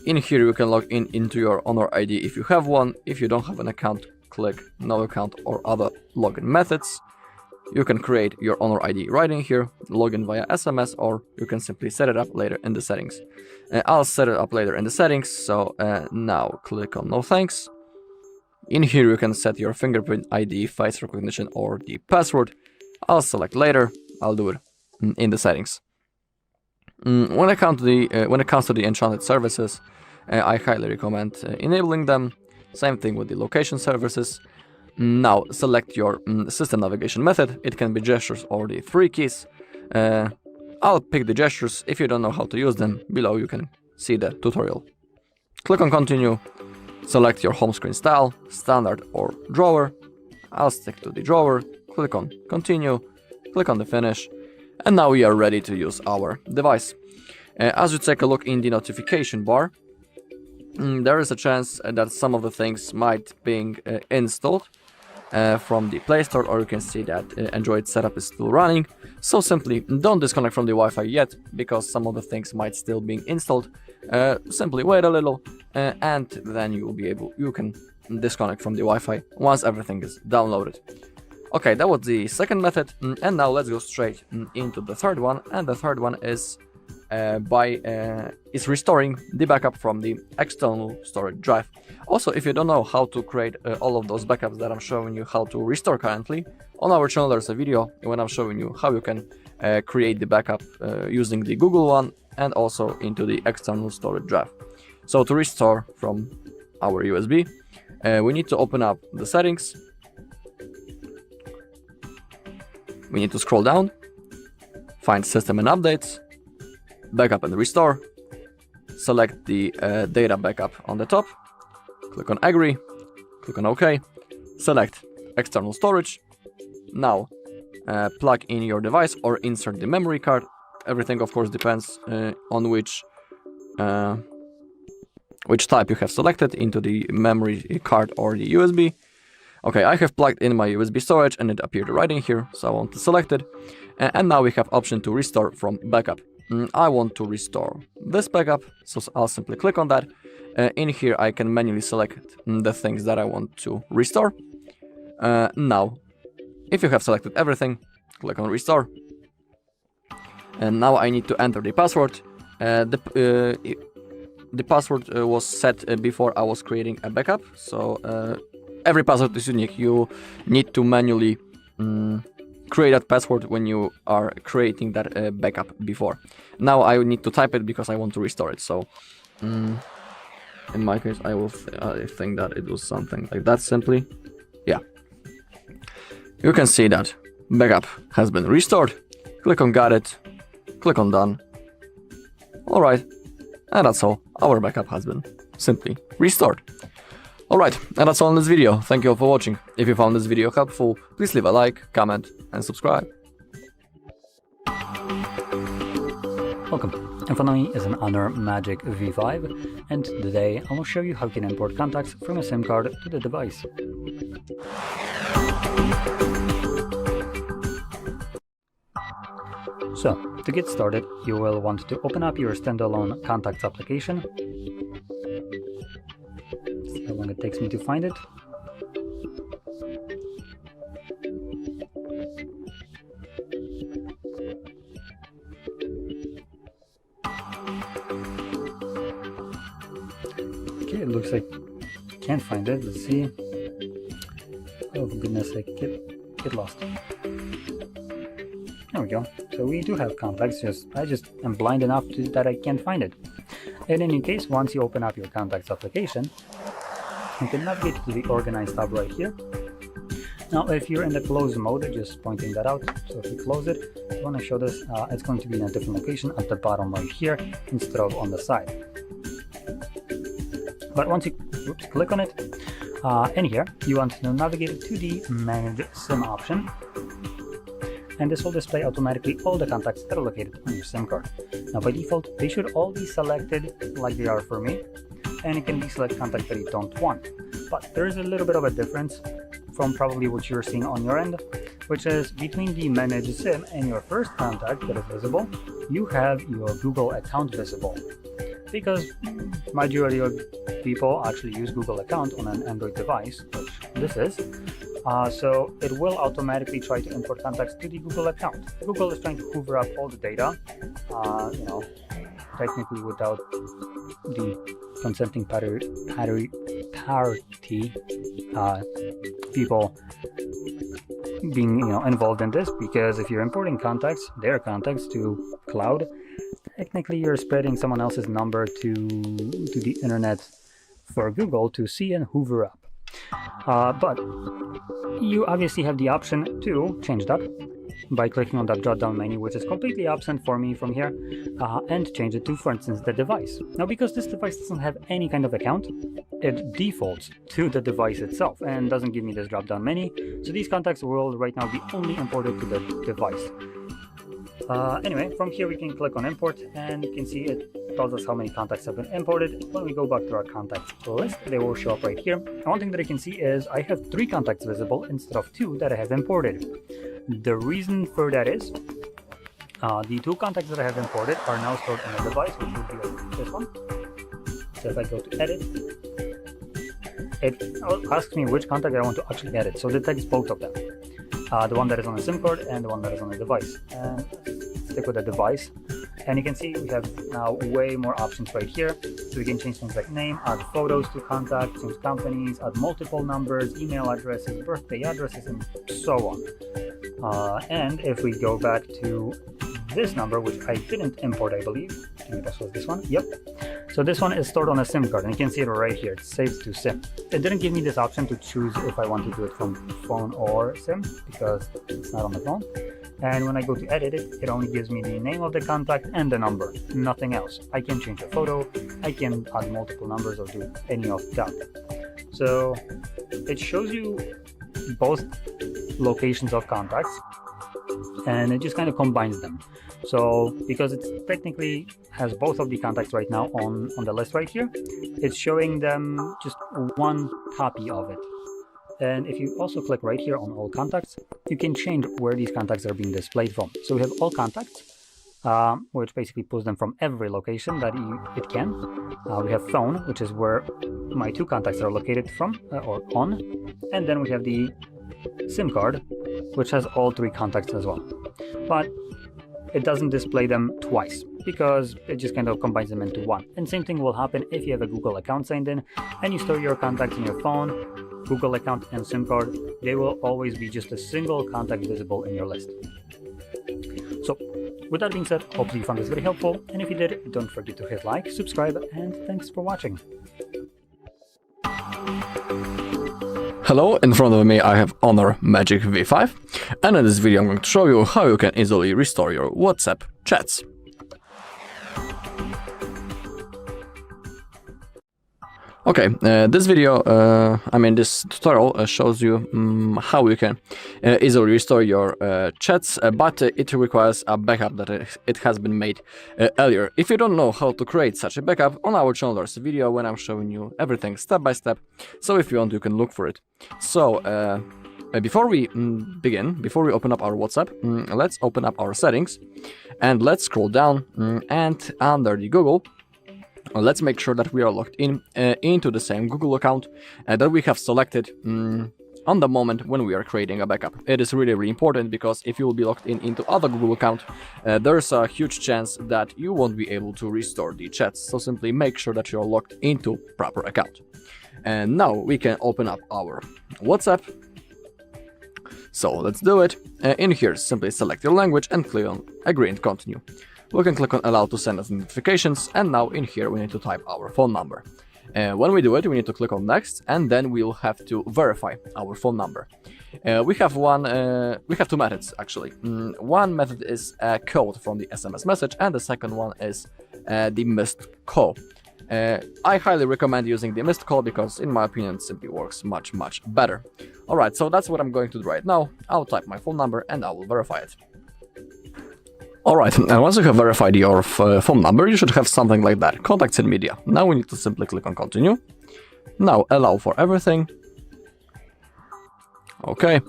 In here, you can log in into your Honor ID if you have one. If you don't have an account, click No Account or Other Login Methods. You can create your Honor ID right in here, log in via SMS, or you can simply set it up later in the settings. I'll set it up later in the settings, so now click on No Thanks. In here, you can set your fingerprint ID, face recognition, or the password. I'll select later. I'll do it in the settings. When it comes to the enchanted services, I highly recommend enabling them. Same thing with the location services. Now select your system navigation method. It can be gestures or the 3 keys. I'll pick the gestures. If you don't know how to use them, below you can see the tutorial. Click on Continue. Select your home screen style, standard or drawer. I'll stick to the drawer. Click on Continue. Click on the Finish. And now we are ready to use our device. As you take a look in the notification bar, there is a chance that some of the things might be installed from the Play Store, or you can see that Android setup is still running. So simply don't disconnect from the Wi-Fi yet, because some of the things might still be installed. Simply wait a little, and then you can disconnect from the Wi-Fi once everything is downloaded. Okay, that was the second method, and now let's go straight into the third one. And the third one is restoring the backup from the external storage drive. Also, if you don't know how to create all of those backups that I'm showing you how to restore currently, on our channel there's a video when I'm showing you how you can create the backup using the Google one and also into the external storage drive. So to restore from our USB, we need to open up the settings. We need to scroll down, find System and Updates, Backup and Restore, select the data backup on the top, click on Agree, click on OK, select External Storage. Now plug in your device or insert the memory card. Everything of course depends on which type you have selected into the memory card or the USB. Okay, I have plugged in my USB storage and it appeared right in here, so I want to select it. And now we have option to restore from backup. I want to restore this backup, so I'll simply click on that. In here I can manually select the things that I want to restore. Now, if you have selected everything, click on Restore. And now I need to enter the password. the password was set before I was creating a backup. So every password is unique. You need to manually create that password when you are creating that backup before. Now I need to type it because I want to restore it. So in my case, I think that it was something like that simply. Yeah. You can see that backup has been restored. Click on got it. Click on done. Alright. And that's all. Our backup has been simply restored. Alright, and that's all in this video. Thank you all for watching. If you found this video helpful, please leave a like, comment, and subscribe.
Welcome. In front of me is an Honor Magic V5, and today I will show you how you can import contacts from a SIM card to the device. So, to get started, you will want to open up your standalone contacts application. See how long it takes me to find it. Okay, it looks like I can't find it. Let's see. Oh, for goodness sake, get lost. There we go. So we do have contacts, I just am blind enough that I can't find it. In any case, once you open up your contacts application, you can navigate to the Organize tab right here. Now, if you're in the close mode, just pointing that out, so if you close it, you want to show this, it's going to be in a different location at the bottom right here, instead of on the side. But once you click on it, in here, you want to navigate to the Manage SIM option. And this will display automatically all the contacts that are located on your SIM card. Now by default, they should all be selected like they are for me, and it can deselect contacts that you don't want. But there is a little bit of a difference from probably what you're seeing on your end, which is between the Manage SIM and your first contact that is visible, you have your Google account visible. Because majority of people actually use Google account on an Android device, which this is. So it will automatically try to import contacts to the Google account. Google is trying to hoover up all the data, technically without the consenting party people being involved in this, because if you're importing contacts, their contacts to cloud, technically you're spreading someone else's number to the internet for Google to see and hoover up. But you obviously have the option to change that by clicking on that drop-down menu, which is completely absent for me from here, and change it to, for instance, the device. Now, because this device doesn't have any kind of account, it defaults to the device itself and doesn't give me this drop-down menu, so these contacts will right now be only imported to the device. Anyway, from here we can click on import, and you can see it tells us how many contacts have been imported. When we go back to our contacts list, they will show up right here. And one thing that I can see is I have 3 contacts visible instead of 2 that I have imported. The reason for that is the 2 contacts that I have imported are now stored on the device, which would be like this one. So if I go to edit, it asks me which contact I want to actually edit, so it detects both of them. The one that is on the SIM card and the one that is on the device. And stick with the device. And you can see we have now way more options right here. So we can change things like name, add photos to contacts, change companies, add multiple numbers, email addresses, birthday addresses, and so on. And if we go back to this number, which I didn't import, I believe. I think this was this one. Yep. So this one is stored on a SIM card, and you can see it right here. It's saved to SIM. It didn't give me this option to choose if I want to do it from phone or SIM, because it's not on the phone. And when I go to edit it, it only gives me the name of the contact and the number, nothing else. I can change a photo, I can add multiple numbers or do any of that. So it shows you both locations of contacts, and it just kind of combines them. So because it technically has both of the contacts right now on the list right here, it's showing them just one copy of it. And if you also click right here on all contacts, you can change where these contacts are being displayed from. So we have all contacts, which basically pulls them from every location that it can. We have phone, which is where my 2 contacts are located from or on. And then we have the SIM card, which has all 3 contacts as well. But it doesn't display them twice. because it just kind of combines them into one. And same thing will happen if you have a Google account signed in and you store your contacts in your phone, Google account and SIM card. They will always be just a single contact visible in your list. So with that being said, hopefully you found this very helpful, and if you did, don't forget to hit like, subscribe, and thanks for watching.
Hello, in front of me I have Honor Magic V5, and in this video I'm going to show you how you can easily restore your WhatsApp chats. Okay, this tutorial shows you how you can easily restore your chats, but it requires a backup that it has been made earlier. If you don't know how to create such a backup, on our channel there's a video when I'm showing you everything step by step, so if you want you can look for it. So, before we begin, before we open up our WhatsApp, let's open up our settings, and let's scroll down, and under the Google, let's make sure that we are logged in into the same Google account that we have selected on the moment when we are creating a backup. It is really important, because if you will be logged in into other Google account, there's a huge chance that you won't be able to restore the chats. So simply make sure that you're logged into proper account. And now we can open up our WhatsApp. So let's do it. In here, simply select your language and click on Agree and Continue. We can click on Allow to send us notifications, and now in here we need to type our phone number. When we do it, we need to click on Next, and then we'll have to verify our phone number. We have two methods actually. One method is a code from the SMS message, and the second one is the missed call. I highly recommend using the missed call, because in my opinion it simply works much better. Alright, so that's what I'm going to do right now. I'll type my phone number and I will verify it. Alright, and once you have verified your phone number, you should have something like that, contacts and media. Now we need to simply click on Continue. Now allow for everything. Okay,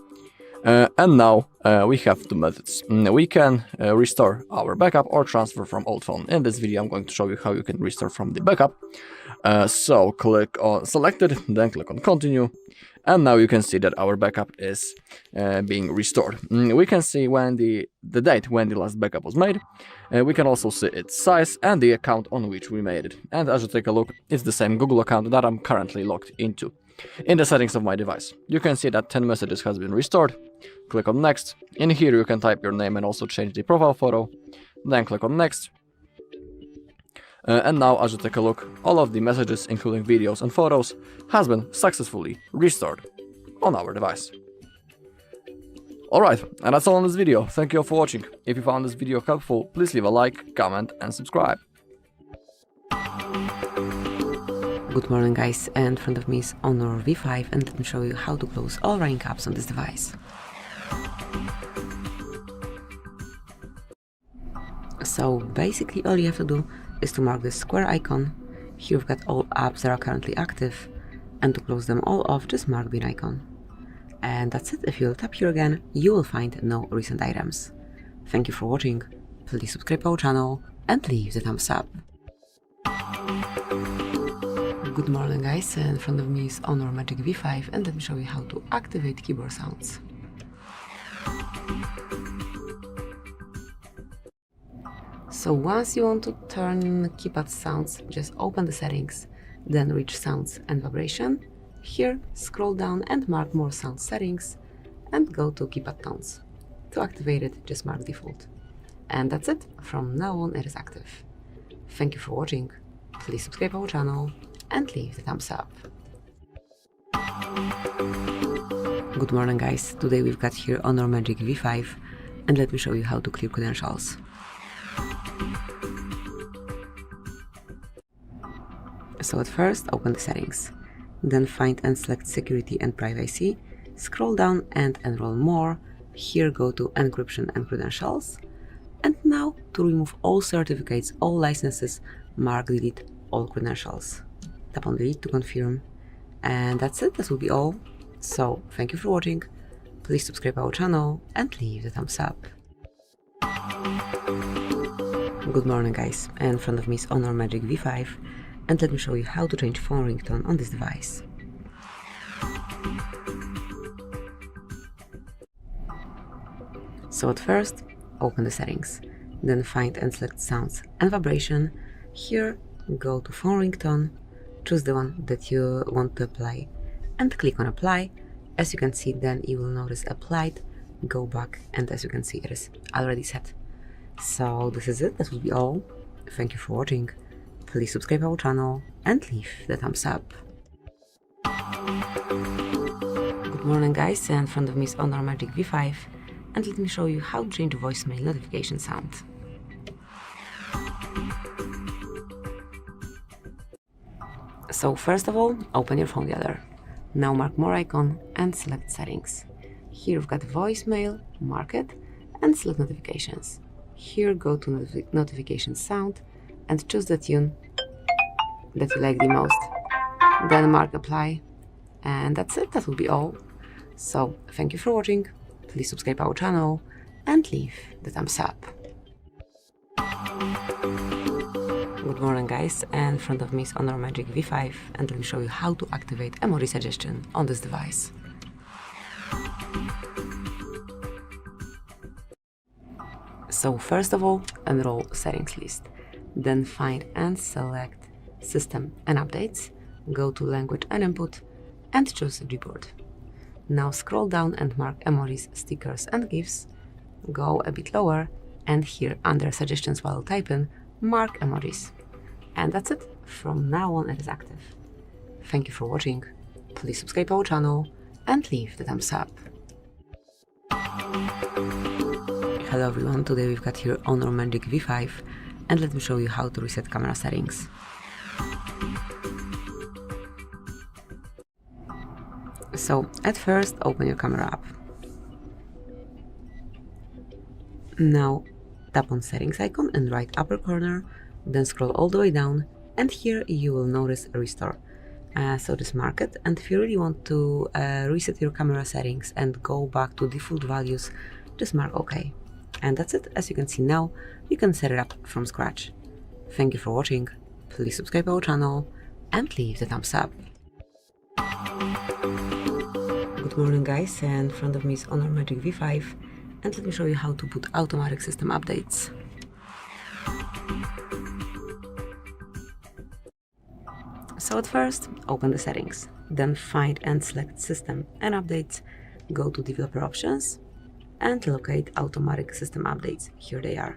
and now we have two methods. We can restore our backup or transfer from old phone. In this video I'm going to show you how you can restore from the backup. So click on Selected, then click on Continue. And now you can see that our backup is being restored. We can see when the date when the last backup was made. We can also see its size and the account on which we made it. And as you take a look, it's the same Google account that I'm currently logged into. In the settings of my device, you can see that 10 messages has been restored. Click on Next. In here you can type your name and also change the profile photo. Then click on Next. And now, as you take a look, all of the messages, including videos and photos, has been successfully restored on our device. Alright, and that's all on this video. Thank you all for watching. If you found this video helpful, please leave a like, comment and subscribe.
Good morning guys, and in front of me is Honor V5, and let me show you how to close all running apps on this device. So basically all you have to do is to mark this square icon. Here we've got all apps that are currently active, and to close them all off, just mark the icon. And that's it. If you'll tap here again, you will find no recent items. Thank you for watching, please subscribe to our channel and leave the thumbs up. Good morning guys, and in front of me is Honor Magic V5, and let me show you how to activate keyboard sounds. So once you want to turn keypad sounds, just open the settings, then reach sounds and vibration. Here, scroll down and mark more sound settings, and go to keypad tones. To activate it, just mark default. And that's it, from now on it is active. Thank you for watching, please subscribe to our channel and leave the thumbs up. Good morning guys, today we've got here Honor Magic V5, and let me show you how to clear credentials. So at first, open the settings, then find and select security and privacy, scroll down and enroll more, here go to encryption and credentials, and now to remove all certificates, all licenses, mark delete all credentials. Tap on delete to confirm, and that's it, that will be all. So thank you for watching, please subscribe our channel and leave the thumbs up. Good morning guys, and in front of me is Honor Magic V5, and let me show you how to change phone ringtone on this device. So at first, open the settings, then find and select sounds and vibration. Here, go to phone ringtone, choose the one that you want to apply, and click on apply. As you can see, then you will notice applied, go back, and as you can see, it is already set. So this is it, that will be all. Thank you for watching. Please subscribe our channel and leave the thumbs up. Good morning guys, in front of me is Honor Magic V5, and let me show you how to change voicemail notification sound. So first of all, open your phone dialer. Now mark more icon and select settings. Here you've got voicemail, mark it, and select notifications. Here go to notification sound and choose the tune that you like the most. Then mark apply, and that's it, that will be all. So thank you for watching, please subscribe our channel and leave the thumbs up. Good morning guys, and in front of me is Honor Magic V5, and let me show you how to activate emoji suggestion on this device. So first of all, enroll settings list, then find and select system and updates, go to language and input and choose Gboard. Now scroll down and mark emojis, stickers and GIFs, go a bit lower and here under suggestions while typing, mark emojis. And that's it, from now on it is active. Thank you for watching, please subscribe our channel and leave the thumbs up. Hello everyone, today we've got here Honor Magic V5, and let me show you how to reset camera settings. So at first open your camera app. Now tap on settings icon in right upper corner, then scroll all the way down, and here you will notice restore. So just mark it, and if you really want to reset your camera settings and go back to default values, just mark OK. And that's it, as you can see now, you can set it up from scratch. Thank you for watching, please subscribe our channel and leave the thumbs up. Good morning guys, and in front of me is Honor Magic V5, and let me show you how to put automatic system updates. So at first, open the settings, then find and select system and updates, go to developer options and locate automatic system updates. Here they are.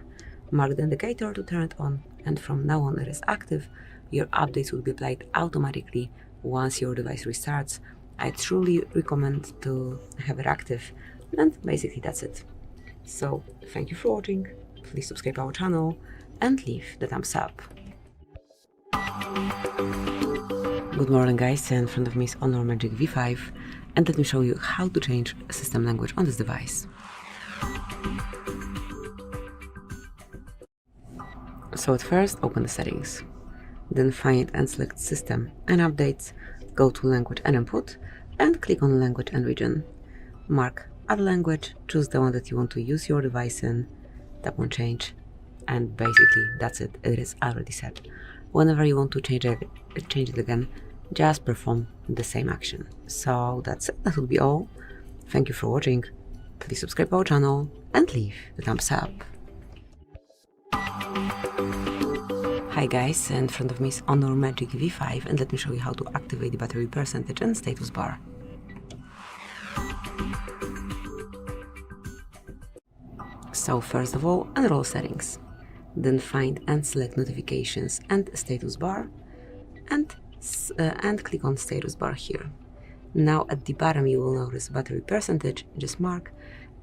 Mark the indicator to turn it on, and from now on it is active. Your updates will be applied automatically once your device restarts. I truly recommend to have it active, and basically that's it. So thank you for watching, please subscribe our channel and leave the thumbs up. Good morning guys, and in front of me is Honor Magic V5, and let me show you how to change system language on this device. So at first open the settings, then find and select system and updates, go to language and input and click on language and region. Mark add language, choose the one that you want to use your device in, tap on change, and basically that's it, it is already set. Whenever you want to change it again, just perform the same action. So that's it, that will be all. Thank you for watching, please subscribe our channel and leave the thumbs up. Hi guys, in front of me is Honor Magic V5, and let me show you how to activate the battery percentage and status bar. So first of all, enroll settings, then find and select notifications and status bar, and click on status bar here. Now at the bottom you will notice battery percentage, just mark,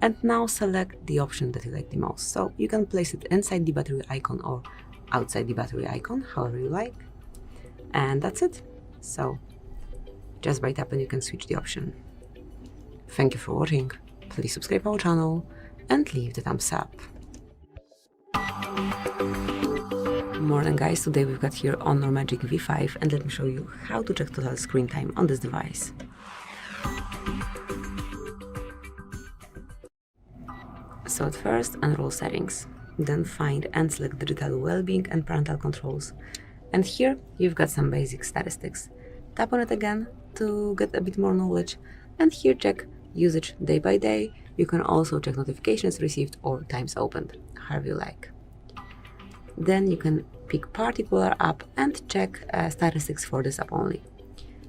and now select the option that you like the most. So you can place it inside the battery icon or outside the battery icon, however you like. And that's it. So just by tapping you can switch the option. Thank you for watching, please subscribe our channel and leave the thumbs up. Morning guys, today we've got here Honor Magic V5, and let me show you how to check total screen time on this device. So at first enroll settings, then find and select digital well-being and parental controls, and here you've got some basic statistics. Tap on it again to get a bit more knowledge, and here check usage day by day. You can also check notifications received or times opened, however you like. Then you can pick particular app and check statistics for this app only.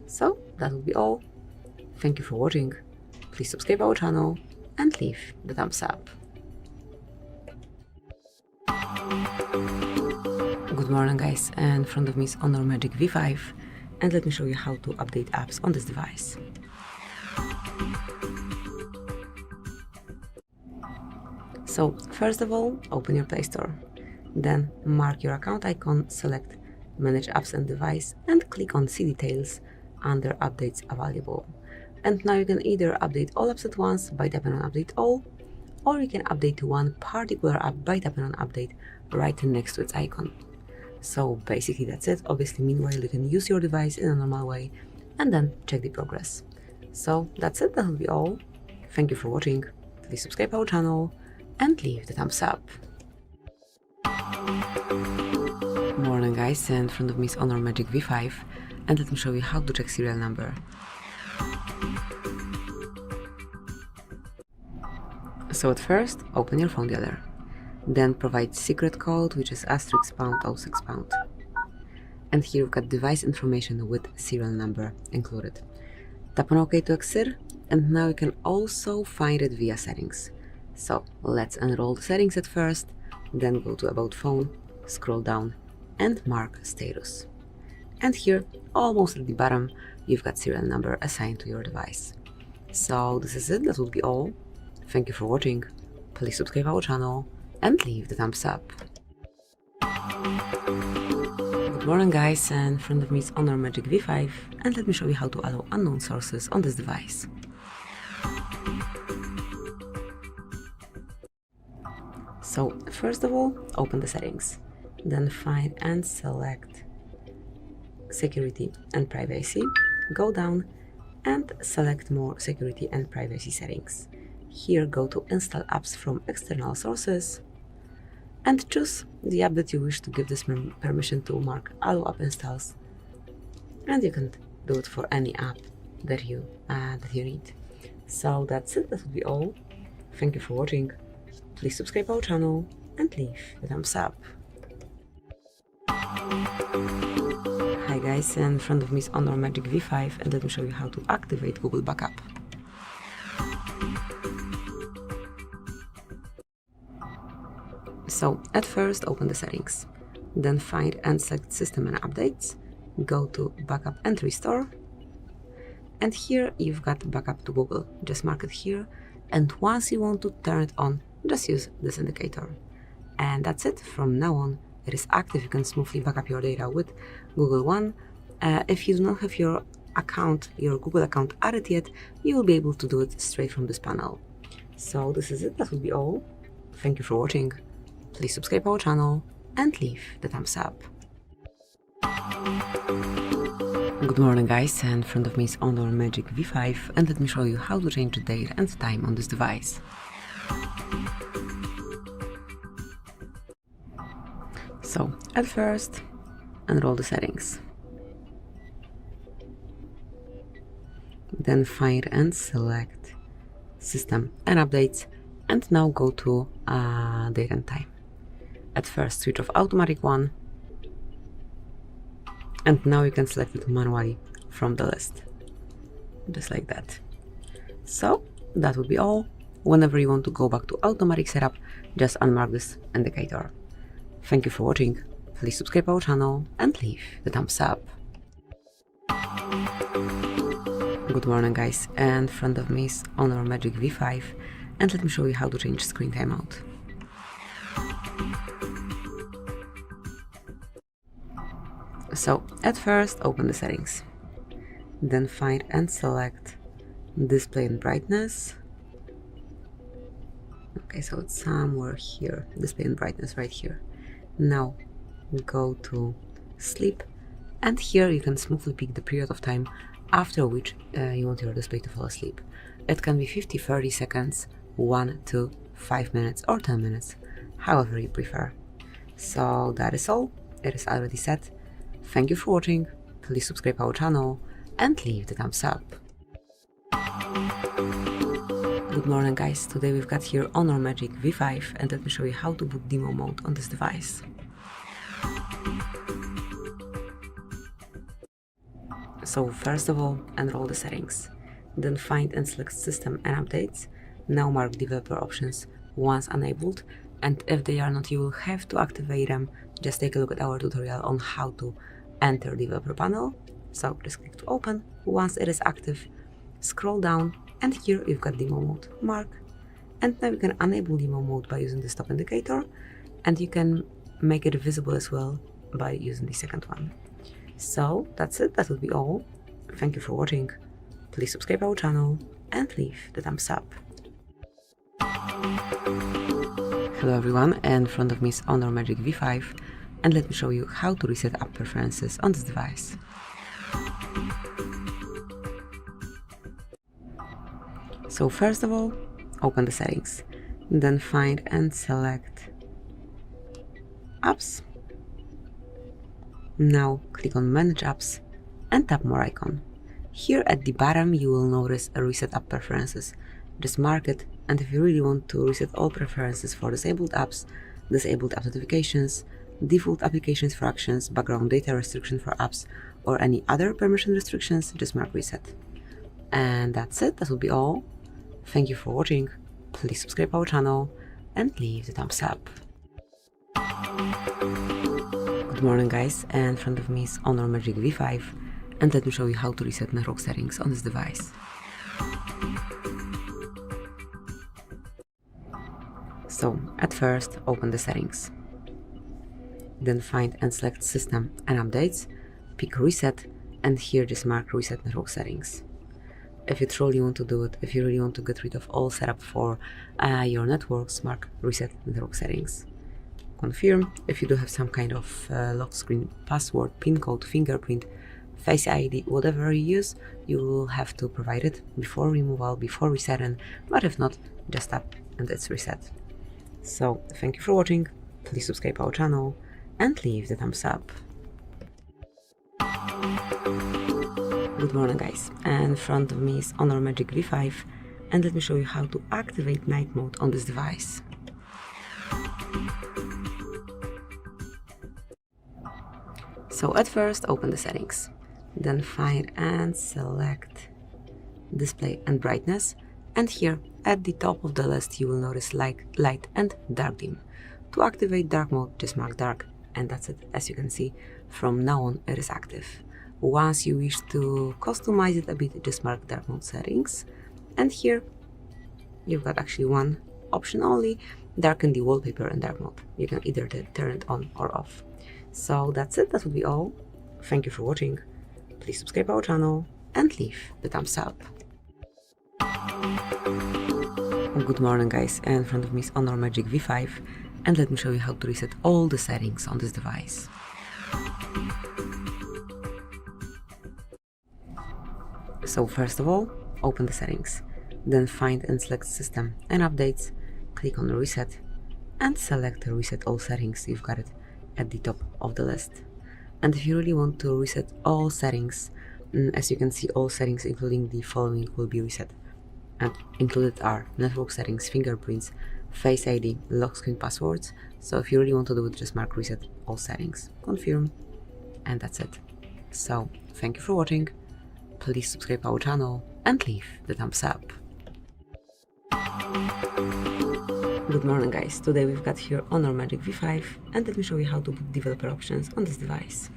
So that will be all. Thank you for watching. Please subscribe our channel and leave the thumbs up. Good morning guys, and in front of me is Honor Magic V5, and let me show you how to update apps on this device. So first of all, open your Play Store. Then mark your account icon, select Manage Apps and Device, and click on See Details under Updates Available. And now you can either update all apps at once by tapping on Update All, or you can update one particular app by tapping on Update right next to its icon. So basically that's it. Obviously, meanwhile, you can use your device in a normal way and then check the progress. So that's it. That will be all. Thank you for watching. Please subscribe our channel and leave the thumbs up. Morning guys, and in front of me is Honor Magic V5, and let me show you how to check serial number. So at first, open your phone dealer. Then provide secret code, which is *#06#. And here you've got device information with serial number included. Tap on OK to exit, and now you can also find it via settings. So let's enroll the settings at first, then go to About Phone, scroll down and mark Status. And here, almost at the bottom, you've got serial number assigned to your device. So this is it, that will be all. Thank you for watching. Please subscribe our channel and leave the thumbs up. Good morning guys, and in front of me is Honor Magic V5, and let me show you how to allow unknown sources on this device. So first of all, open the settings, then find and select Security and Privacy, go down and select More Security and Privacy Settings. Here go to Install Apps from External Sources and choose the app that you wish to give this permission to, mark Allow App Installs, and you can do it for any app that you need. So that's it, that will be all. Thank you for watching. Please subscribe our channel and leave the thumbs up. Hi guys, and in front of me is Honor Magic V5, and let me show you how to activate Google Backup. So at first, open the settings, then find and select System and Updates, go to Backup and Restore, and here you've got Backup to Google. Just mark it here, and once you want to turn it on, just use this indicator. And that's it. From now on, it is active. You can smoothly back up your data with Google One. If you do not have your Google account added yet, you will be able to do it straight from this panel. So this is it. That will be all. Thank you for watching. Please subscribe our channel and leave the thumbs up. Good morning guys, and in front of me is Honor Magic V5, and let me show you how to change the date and time on this device. So at first, enroll the settings, then find and select System and Updates, and now go to Date and Time. At first, switch off Automatic One, and now you can select it manually from the list, just like that. So that will be all. Whenever you want to go back to automatic setup, just unmark this indicator. Thank you for watching. Please subscribe our channel and leave the thumbs up. Good morning guys, and in front of me is Honor Magic V5, and let me show you how to change screen timeout. So at first, open the settings, then find and select Display and Brightness. Okay, so it's somewhere here, Display and Brightness right here. Now go to Sleep, and here you can smoothly pick the period of time after which you want your display to fall asleep. It can be 50, 30 seconds, 1 to 5 minutes or 10 minutes, however you prefer. So that is all, it is already set. Thank you for watching, please subscribe our channel and leave the thumbs up. Good morning guys, today we've got here Honor Magic V5, and let me show you how to boot demo mode on this device. So first of all, enroll the settings, then find and select System and Updates. Now mark developer options once enabled, and if they are not, you will have to activate them. Just take a look at our tutorial on how to enter developer panel. So just click to open. Once it is active, scroll down, and here you've got demo mode, mark. And now you can enable demo mode by using the stop indicator, and you can make it visible as well by using the second one. So that's it, that will be all. Thank you for watching. Please subscribe our channel and leave the thumbs up. Hello everyone, in front of me is Honor Magic V5, and let me show you how to reset app preferences on this device. So first of all, open the settings, then find and select apps. Now click on Manage Apps and tap More icon. Here at the bottom you will notice a Reset App Preferences. Just mark it, and if you really want to reset all preferences for disabled apps, disabled app notifications, default applications for actions, background data restriction for apps, or any other permission restrictions, just mark Reset. And that's it, that will be all. Thank you for watching. Please subscribe our channel and leave the thumbs up. Good morning guys, and in front of me is Honor Magic V5, and let me show you how to reset network settings on this device. So at first, open the settings, then find and select System and Updates, pick Reset, and here just mark Reset Network Settings. If you truly want to do it, if you really want to get rid of all setup for your networks, mark Reset Network Settings. Confirm. If you do have some kind of lock screen password, PIN code, fingerprint, Face ID, whatever you use, you will have to provide it before removal, before resetting, but if not, just tap and it's reset. So thank you for watching, please subscribe our channel and leave the thumbs up. Good morning guys, and in front of me is Honor Magic V5, and let me show you how to activate night mode on this device. So at first, open the settings, then find and select Display and Brightness, and here at the top of the list you will notice light and dark dim. To activate dark mode, just mark dark, and that's it. As you can see, from now on it is active. Once you wish to customize it a bit, just mark dark mode settings, and here you've got actually one option only: darken the wallpaper in dark mode. You can either turn it on or off. So that's it, that will be all. Thank you for watching. Please subscribe our channel and leave the thumbs up. Good morning guys, and in front of me is Honor Magic V5, and let me show you how to reset all the settings on this device. So first of all, open the settings, then find and select System and Updates, click on Reset, and select Reset All Settings. You've got it at the top of the list. And if you really want to reset all settings, as you can see, all settings including the following will be reset, and included are network settings, fingerprints, Face ID, lock screen passwords. So if you really want to do it, just mark Reset All Settings, confirm, and that's it. So thank you for watching, please subscribe our channel and leave the thumbs up. Good morning guys, today we've got here Honor Magic V5, and let me show you how to put developer options on this device.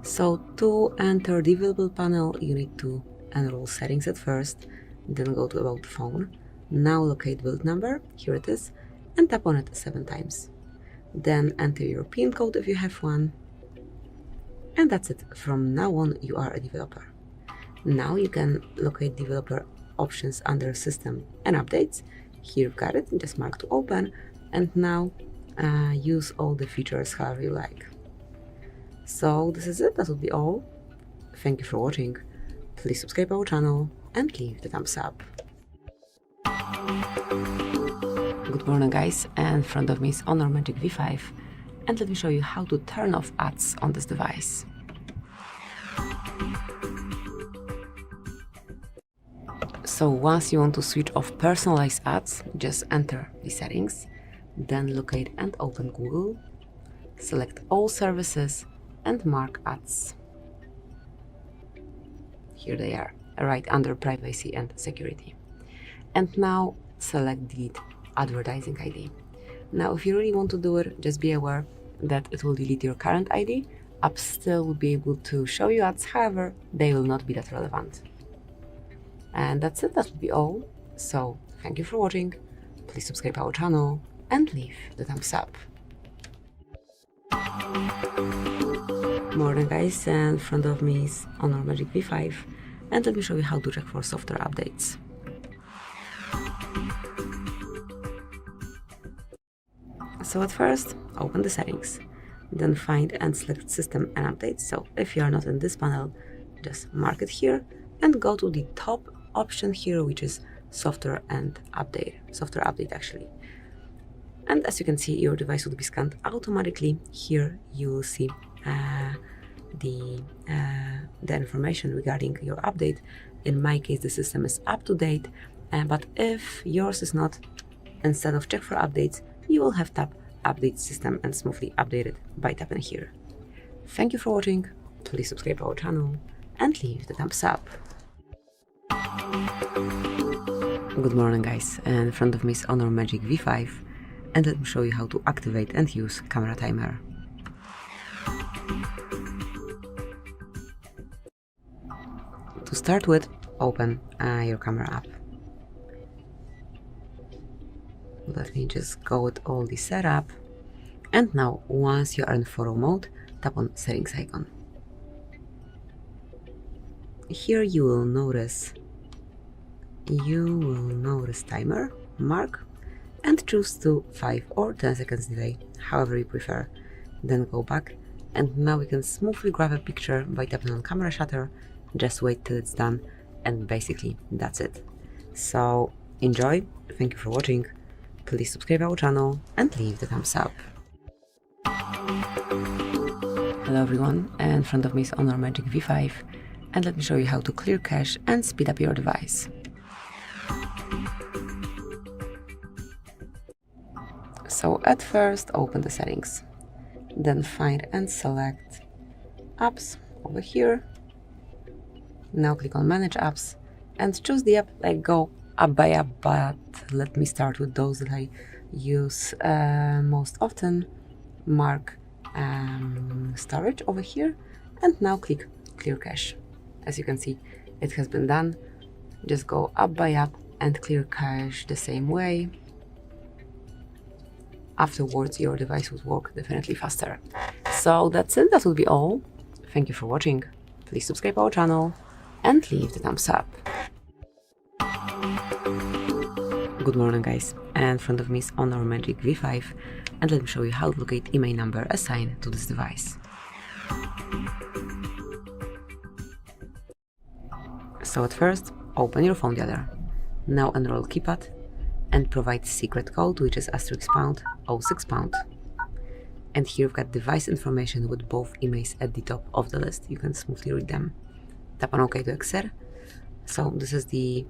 So to enter developer panel, you need to enroll settings at first, then go to About the Phone. Now locate build number, here it is, and tap on it 7 times. Then enter your PIN code if you have one, and that's it. From now on you are a developer. Now you can locate developer options under System and Updates. Here you've got it, just mark to open, and now use all the features however you like. So this is it, that will be all. Thank you for watching, please subscribe our channel and leave the thumbs up. Good morning guys, and in front of me is Honor Magic V5, and let me show you how to turn off ads on this device. So once you want to switch off personalized ads, just enter the settings, then locate and open Google, select all services and mark ads. Here they are, right under privacy and security. And now select delete advertising ID. Now if you really want to do it, just be aware that it will delete your current ID. Apps still will be able to show you ads, however, they will not be that relevant. And that's it, that will be all. So thank you for watching, please subscribe our channel and leave the thumbs up. Morning guys, and in front of me is Honor Magic V5, and let me show you how to check for software updates. So at first, open the settings, then find and select System and Updates. So if you are not in this panel, just mark it here and go to the top option here, which is Software Update actually. And as you can see, your device will be scanned automatically. Here you will see the information regarding your update. In my case, the system is up to date, but if yours is not, instead of check for updates, you will have tap update system and smoothly update it by tapping here. Thank you for watching, please subscribe our channel and leave the thumbs up. Good morning guys, and in front of me is Honor Magic V5, and let me show you how to activate and use camera timer. To start with, open your camera app. Let me just go with all the setup. And now, once you are in photo mode, tap on settings icon. Here you will notice timer, mark, and choose to 5 or 10 seconds delay, however you prefer. Then go back, and now we can smoothly grab a picture by tapping on camera shutter. Just wait till it's done, and basically that's it. So enjoy, thank you for watching, please subscribe our channel and leave the thumbs up. Hello everyone, and in front of me is Honor Magic V5, and let me show you how to clear cache and speed up your device. So at first, open the settings, then find and select apps over here. Now click on manage apps and choose the app, like go app by app, but let me start with those that I use most often. Mark storage over here, and now click clear cache. As you can see, it has been done. Just go app by app and clear cache the same way. Afterwards, your device would work definitely faster. So that's it, that will be all. Thank you for watching, please subscribe our channel and leave the thumbs up. Good morning guys, and in front of me is Honor Magic V5, and let me show you how to locate IMEI number assigned to this device. So at first, open your phone dialer. Now enroll keypad and provide secret code, which is *#06#. And here we've got device information with both IMEIs at the top of the list. You can smoothly read them. Tap on OK to exit. So this is the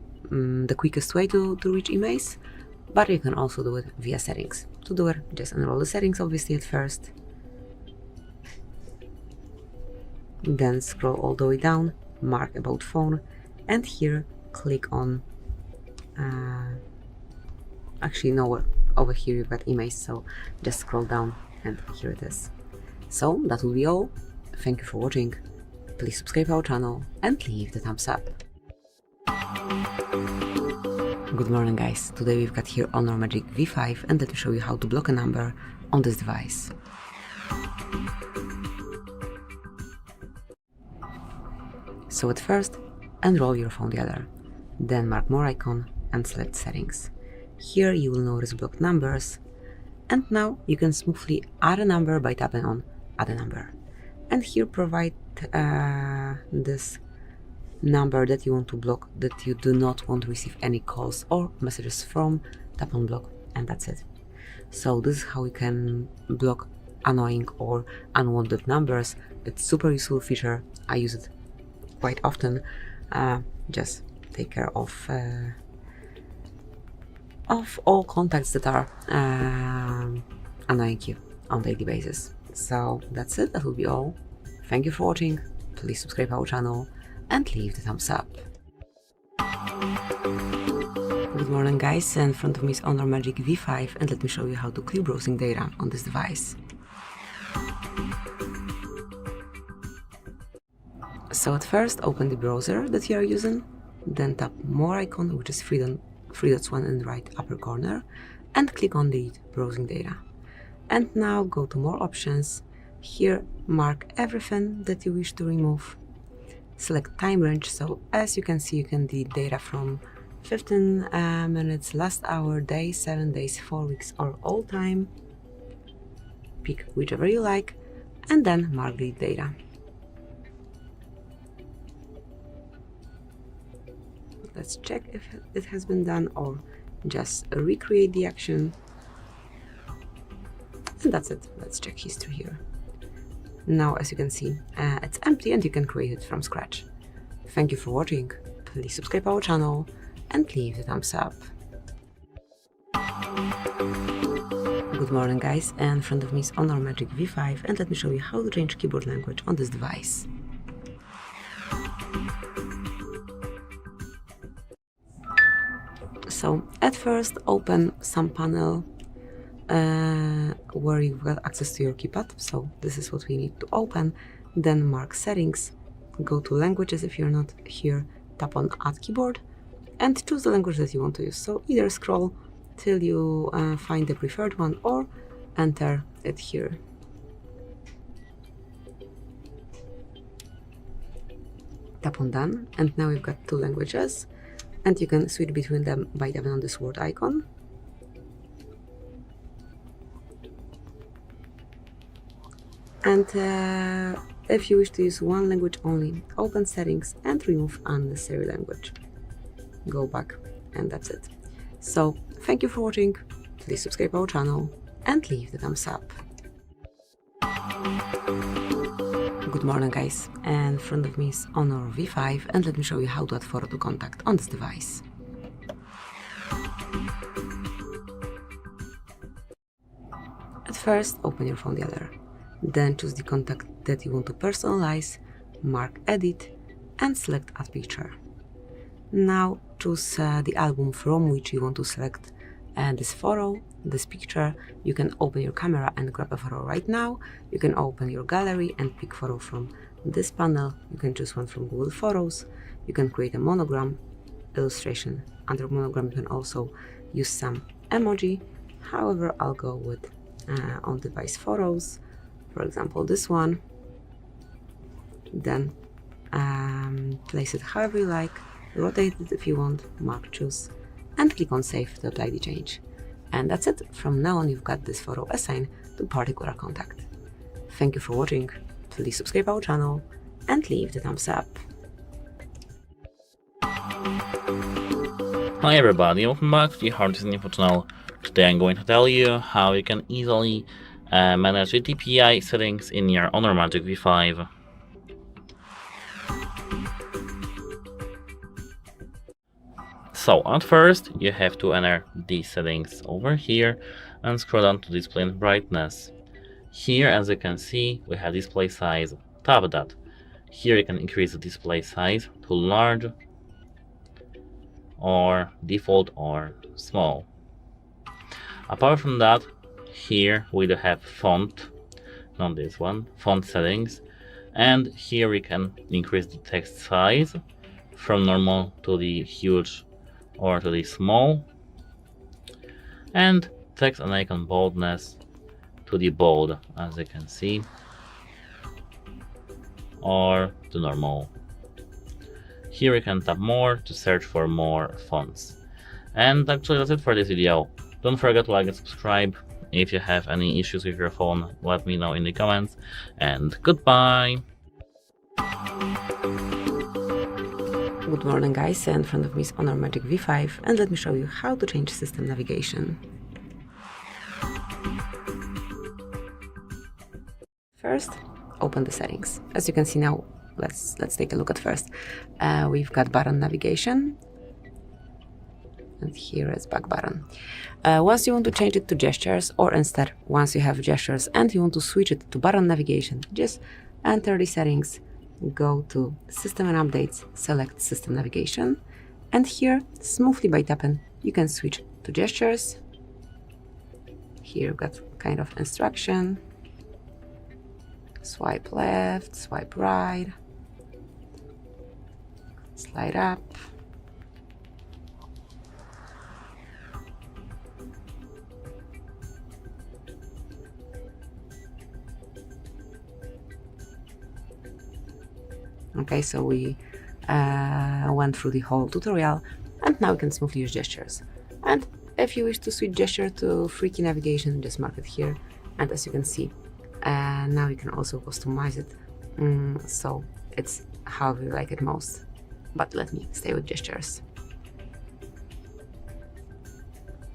quickest way to reach IMEIs, but you can also do it via settings. To do it, just enroll the settings obviously at first. Then scroll all the way down, mark about phone, and here click on actually no, over here you've got IMEIs, so just scroll down and here it is. So that will be all. Thank you for watching, please subscribe our channel and leave the thumbs up. Good morning guys, today we've got here Honor Magic V5, and let me show you how to block a number on this device. So at first, enroll your phone dialer, then mark more icon and select settings. Here you will notice blocked numbers, and now you can smoothly add a number by tapping on add a number. And here provide this number that you want to block, that you do not want to receive any calls or messages from. Tap on block and that's it. So this is how we can block annoying or unwanted numbers. It's super useful feature, I use it quite often. Just take care of all contacts that are annoying you on a daily basis. So that's it, that will be all. Thank you for watching, please subscribe our channel and leave the thumbs up. Good morning guys, in front of me is Honor Magic V5 and let me show you how to clear browsing data on this device. So at first open the browser that you are using, then tap more icon, which is three dots one in the right upper corner, and click on delete browsing data. And now go to more options. Here mark everything that you wish to remove. Select time range, so as you can see you can delete data from 15 minutes, last hour, day, 7 days, 4 weeks or all time. Pick whichever you like and then mark delete data. Let's check if it has been done or just recreate the action. And that's it. Let's check history here. Now, as you can see, it's empty and you can create it from scratch. Thank you for watching. Please subscribe our channel and leave the thumbs up. Good morning guys, and in front of me is Honor Magic V5 and let me show you how to change keyboard language on this device. So at first open some panel where you've got access to your keypad, so this is what we need to open. Then mark settings, go to languages if you're not here, tap on add keyboard and choose the language that you want to use. So either scroll till you find the preferred one or enter it here. Tap on done and now we've got two languages and you can switch between them by tapping on this word icon. And if you wish to use one language only, open settings and remove unnecessary language. Go back and that's it. So thank you for watching, please subscribe our channel and leave the thumbs up. Good morning guys, and in front of me is Honor V5 and let me show you how to add photo to contact on this device. At first open your phone gallery. Then choose the contact that you want to personalize, mark edit and select add picture. Now choose the album from which you want to select this photo, this picture. You can open your camera and grab a photo right now. You can open your gallery and pick photo from this panel. You can choose one from Google Photos. You can create a monogram, illustration. Under monogram you can also use some emoji. However, I'll go with on-device photos. For example, this one, then place it however you like, rotate it if you want, mark choose, and click on save to apply the change. And that's it, from now on you've got this photo assigned to particular contact. Thank you for watching, please subscribe our channel and leave the thumbs up.
Hi everybody, welcome back to the HardReset.Info channel. Today I'm going to tell you how you can easily manage the DPI settings in your Honor Magic V5. So at first you have to enter these settings over here and scroll down to display and brightness. Here, as you can see, we have display size. Tap that. Here you can increase the display size to large or default or small. Apart from that, here we do have font, not this one, font settings, and here we can increase the text size from normal to the huge or to the small, and text and icon boldness to the bold, as you can see, or to normal. Here we can tap more to search for more fonts. And actually that's it for this video. Don't forget to like and subscribe. If you have any issues with your phone, let me know in the comments, and goodbye!
Good morning guys, in front of me is Honor Magic V5 and let me show you how to change system navigation. First, open the settings. As you can see now, let's take a look at first. We've got button navigation and here is back button. Once you want to change it to gestures, or instead, once you have gestures and you want to switch it to button navigation, just enter the settings, go to System and Updates, select System Navigation, and here, smoothly by tapping, you can switch to gestures. Here you've got kind of instruction. Swipe left, swipe right, slide up. Okay, so we went through the whole tutorial, and now we can smoothly use gestures. And if you wish to switch gesture to freaky navigation, just mark it here. And as you can see, now you can also customize it, so it's however you like it most. But let me stay with gestures.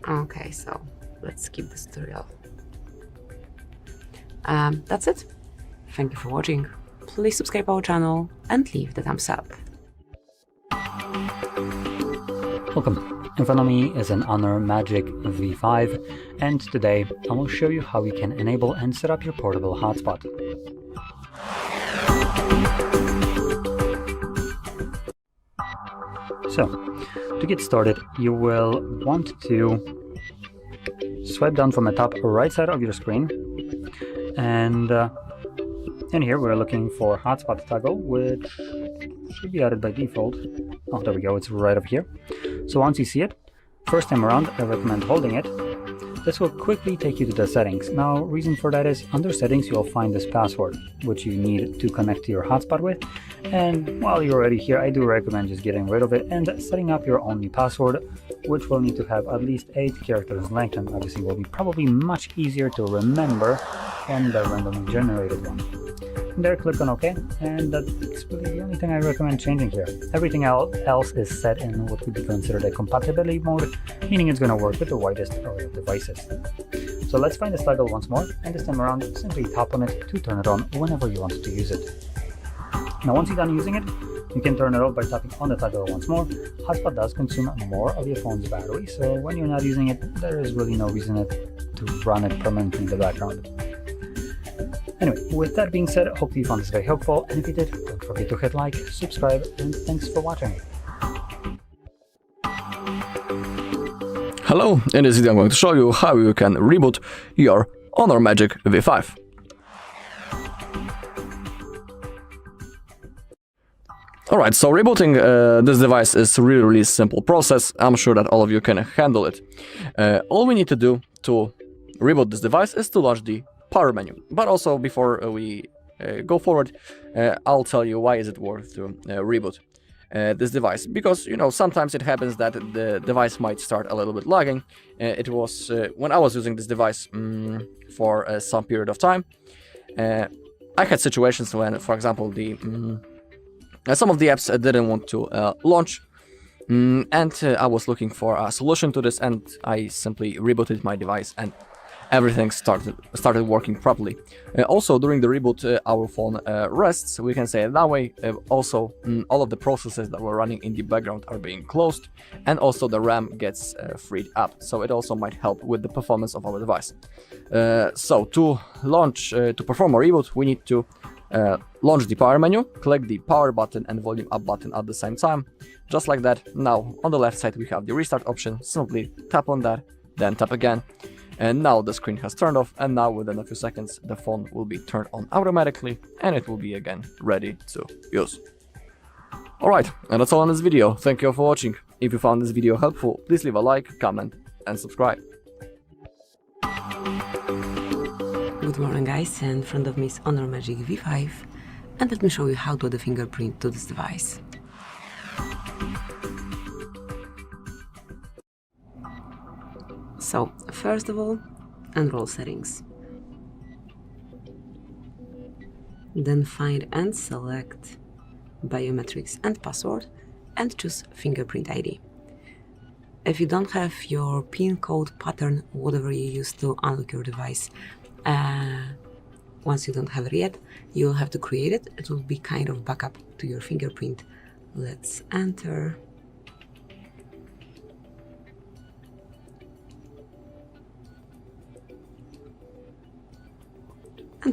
Okay, so let's skip this tutorial. That's it. Thank you for watching. Please subscribe our channel and leave the thumbs up.
Welcome. In front of me is an Honor Magic V5, and today I will show you how you can enable and set up your portable hotspot. So, to get started, you will want to swipe down from the top right side of your screen, and in here we're looking for hotspot toggle, which should be added by default. Oh, there we go, it's right up here. So once you see it, first time around I recommend holding it. This will quickly take you to the settings. Now, reason for that is under settings you'll find this password, which you need to connect to your hotspot with. And while you're already here, I do recommend just getting rid of it and setting up your own new password, which will need to have at least 8 characters in length, and obviously will be probably much easier to remember than the randomly generated one. And there, click on OK, and that's really the only thing I recommend changing here. Everything else is set in what would be considered a compatibility mode, meaning it's going to work with the widest array of devices. So let's find this toggle once more, and this time around simply tap on it to turn it on whenever you want to use it. Now once you're done using it, you can turn it off by tapping on the toggle once more. Hotspot does consume more of your phone's battery, so when you're not using it, there is really no reason to run it permanently in the background. Anyway, with that being said, hope you found this very helpful, and if you did, don't forget to hit like, subscribe, and thanks for watching.
Hello, in this video I'm going to show you how you can reboot your Honor Magic V5. Alright, so rebooting this device is a really simple process. I'm sure that all of you can handle it. All we need to do to reboot this device is to launch the power menu. But also, before we go forward, I'll tell you why is it worth to reboot this device. Because, you know, sometimes it happens that the device might start a little bit lagging. It was when I was using this device for some period of time, I had situations when, for example, some of the apps didn't want to launch, and I was looking for a solution to this, and I simply rebooted my device and everything started working properly. Also, during the reboot, our phone rests, we can say it that way. Also, all of the processes that were running in the background are being closed, and also the RAM gets freed up, so it also might help with the performance of our device. So to perform a reboot, we need to launch the power menu, click the power button and volume up button at the same time, just like that. Now on the left side we have the restart option, simply tap on that, then tap again, and now the screen has turned off, and now within a few seconds the phone will be turned on automatically and it will be again ready to use. Alright, and that's all on this video. Thank you all for watching. If you found this video helpful, please leave a like, comment and subscribe.
Good morning guys, in front of me is Honor Magic V5, and let me show you how to add a fingerprint to this device. So, first of all, enroll settings. Then find and select biometrics and password and choose fingerprint ID. If you don't have your PIN code, pattern, whatever you use to unlock your device, once you don't have it yet, you'll have to create it. It will be kind of backup to your fingerprint. Let's enter.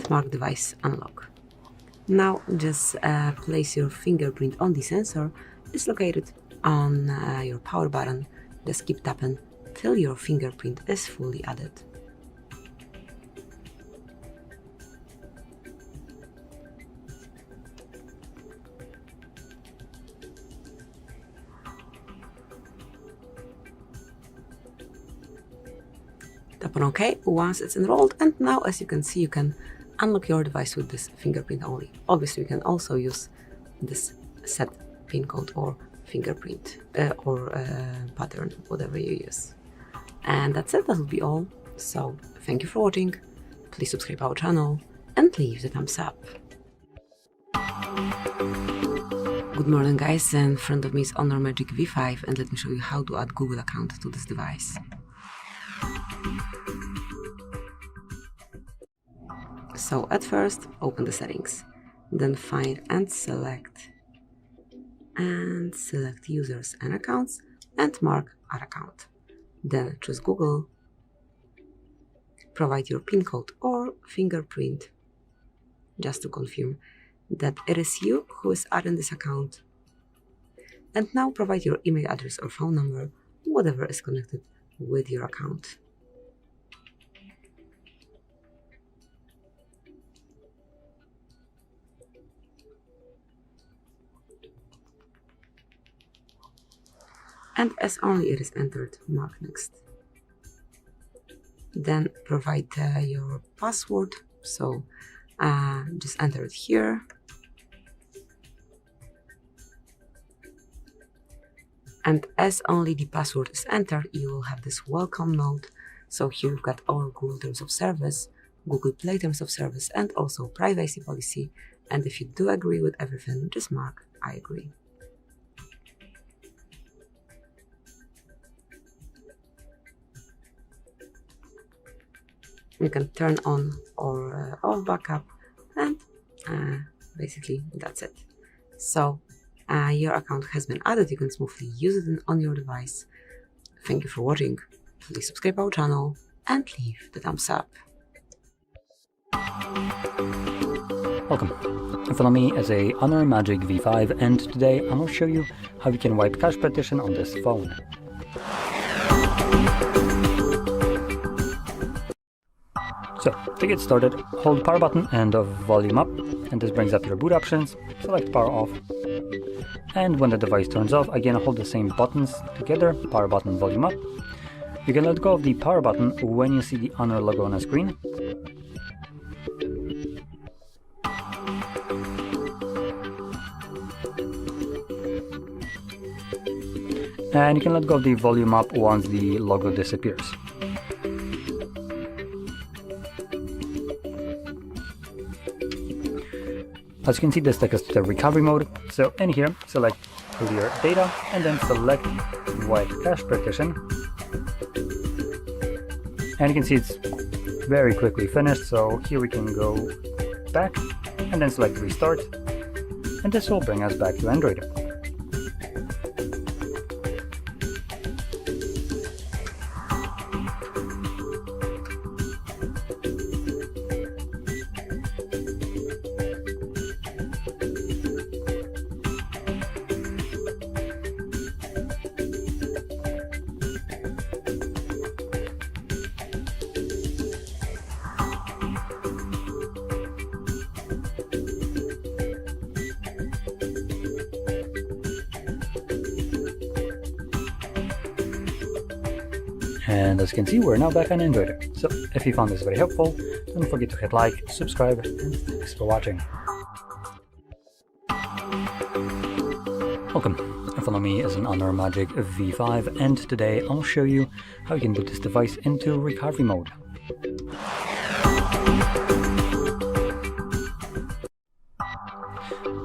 and mark device unlock. Now just place your fingerprint on the sensor. It's located on your power button. Just keep tapping till your fingerprint is fully added. Tap on OK once it's enrolled, and now as you can see, you can unlock your device with this fingerprint only. Obviously, you can also use this set pin code or fingerprint or pattern, whatever you use. And that's it, that will be all. So thank you for watching, please subscribe our channel and leave the thumbs up. Good morning guys, in front of me is Honor Magic V5 and let me show you how to add Google account to this device. So at first, open the settings, then find and select users and accounts and mark Add Account. Then choose Google, provide your PIN code or fingerprint just to confirm that it is you who is adding this account. And now provide your email address or phone number, whatever is connected with your account. And as only it is entered, mark next. Then provide your password, so just enter it here. And as only the password is entered, you will have this welcome note. So here you've got all Google Terms of Service, Google Play Terms of Service, and also privacy policy. And if you do agree with everything, just mark I agree. You can turn on or off backup, and basically that's it. So your account has been added. You can smoothly use it on your device. Thank you for watching. Please subscribe our channel and leave the thumbs up.
Welcome. Follow me as a Honor Magic V5, and today I'm going to show you how you can wipe cache partition on this phone. So, to get started, hold power button and volume up, and this brings up your boot options. Select power off, and when the device turns off, again hold the same buttons together, power button, volume up. You can let go of the power button when you see the Honor logo on the screen. And you can let go of the volume up once the logo disappears. As you can see, this takes us to the recovery mode. So in here, select clear data and then select wipe cache partition. And you can see it's very quickly finished. So here we can go back and then select restart. And this will bring us back to Android. And as you can see, we're now back on Android. So if you found this very helpful, don't forget to hit like, subscribe, and thanks for watching. Welcome. Follow me as an Honor Magic V5, and today I'll show you how you can put this device into recovery mode.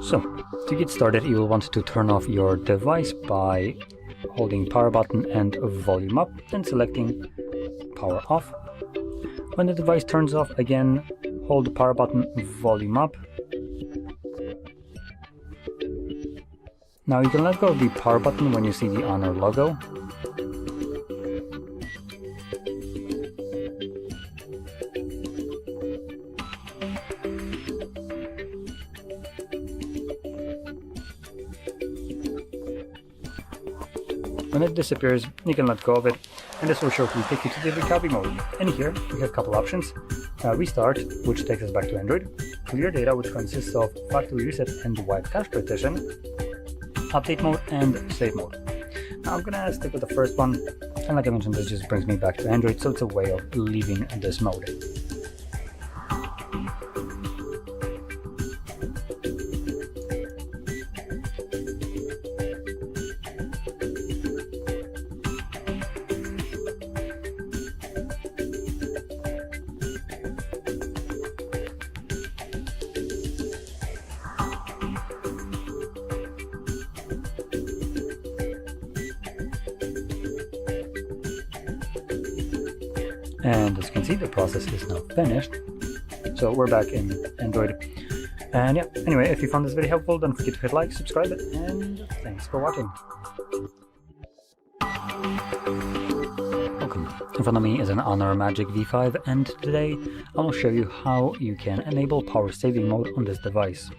So, to get started, you will want to turn off your device by holding power button and volume up, then selecting power off. When the device turns off, again hold the power button, volume up. Now you can let go of the power button when you see the Honor logo. when it disappears, you can let go of it, and this will shortly take you to the recovery mode. And here we have a couple options. Restart, which takes us back to Android, clear data, which consists of factory reset and wipe cache partition, update mode, and save mode. Now I'm gonna stick with the first one, and like I mentioned, this just brings me back to Android, so it's a way of leaving this mode. And as you can see, the process is now finished. So we're back in Android. And yeah, anyway, if you found this video helpful, don't forget to hit like, subscribe, and thanks for watching. Welcome. In front of me is an Honor Magic V5, and today I will show you how you can enable power saving mode on this device.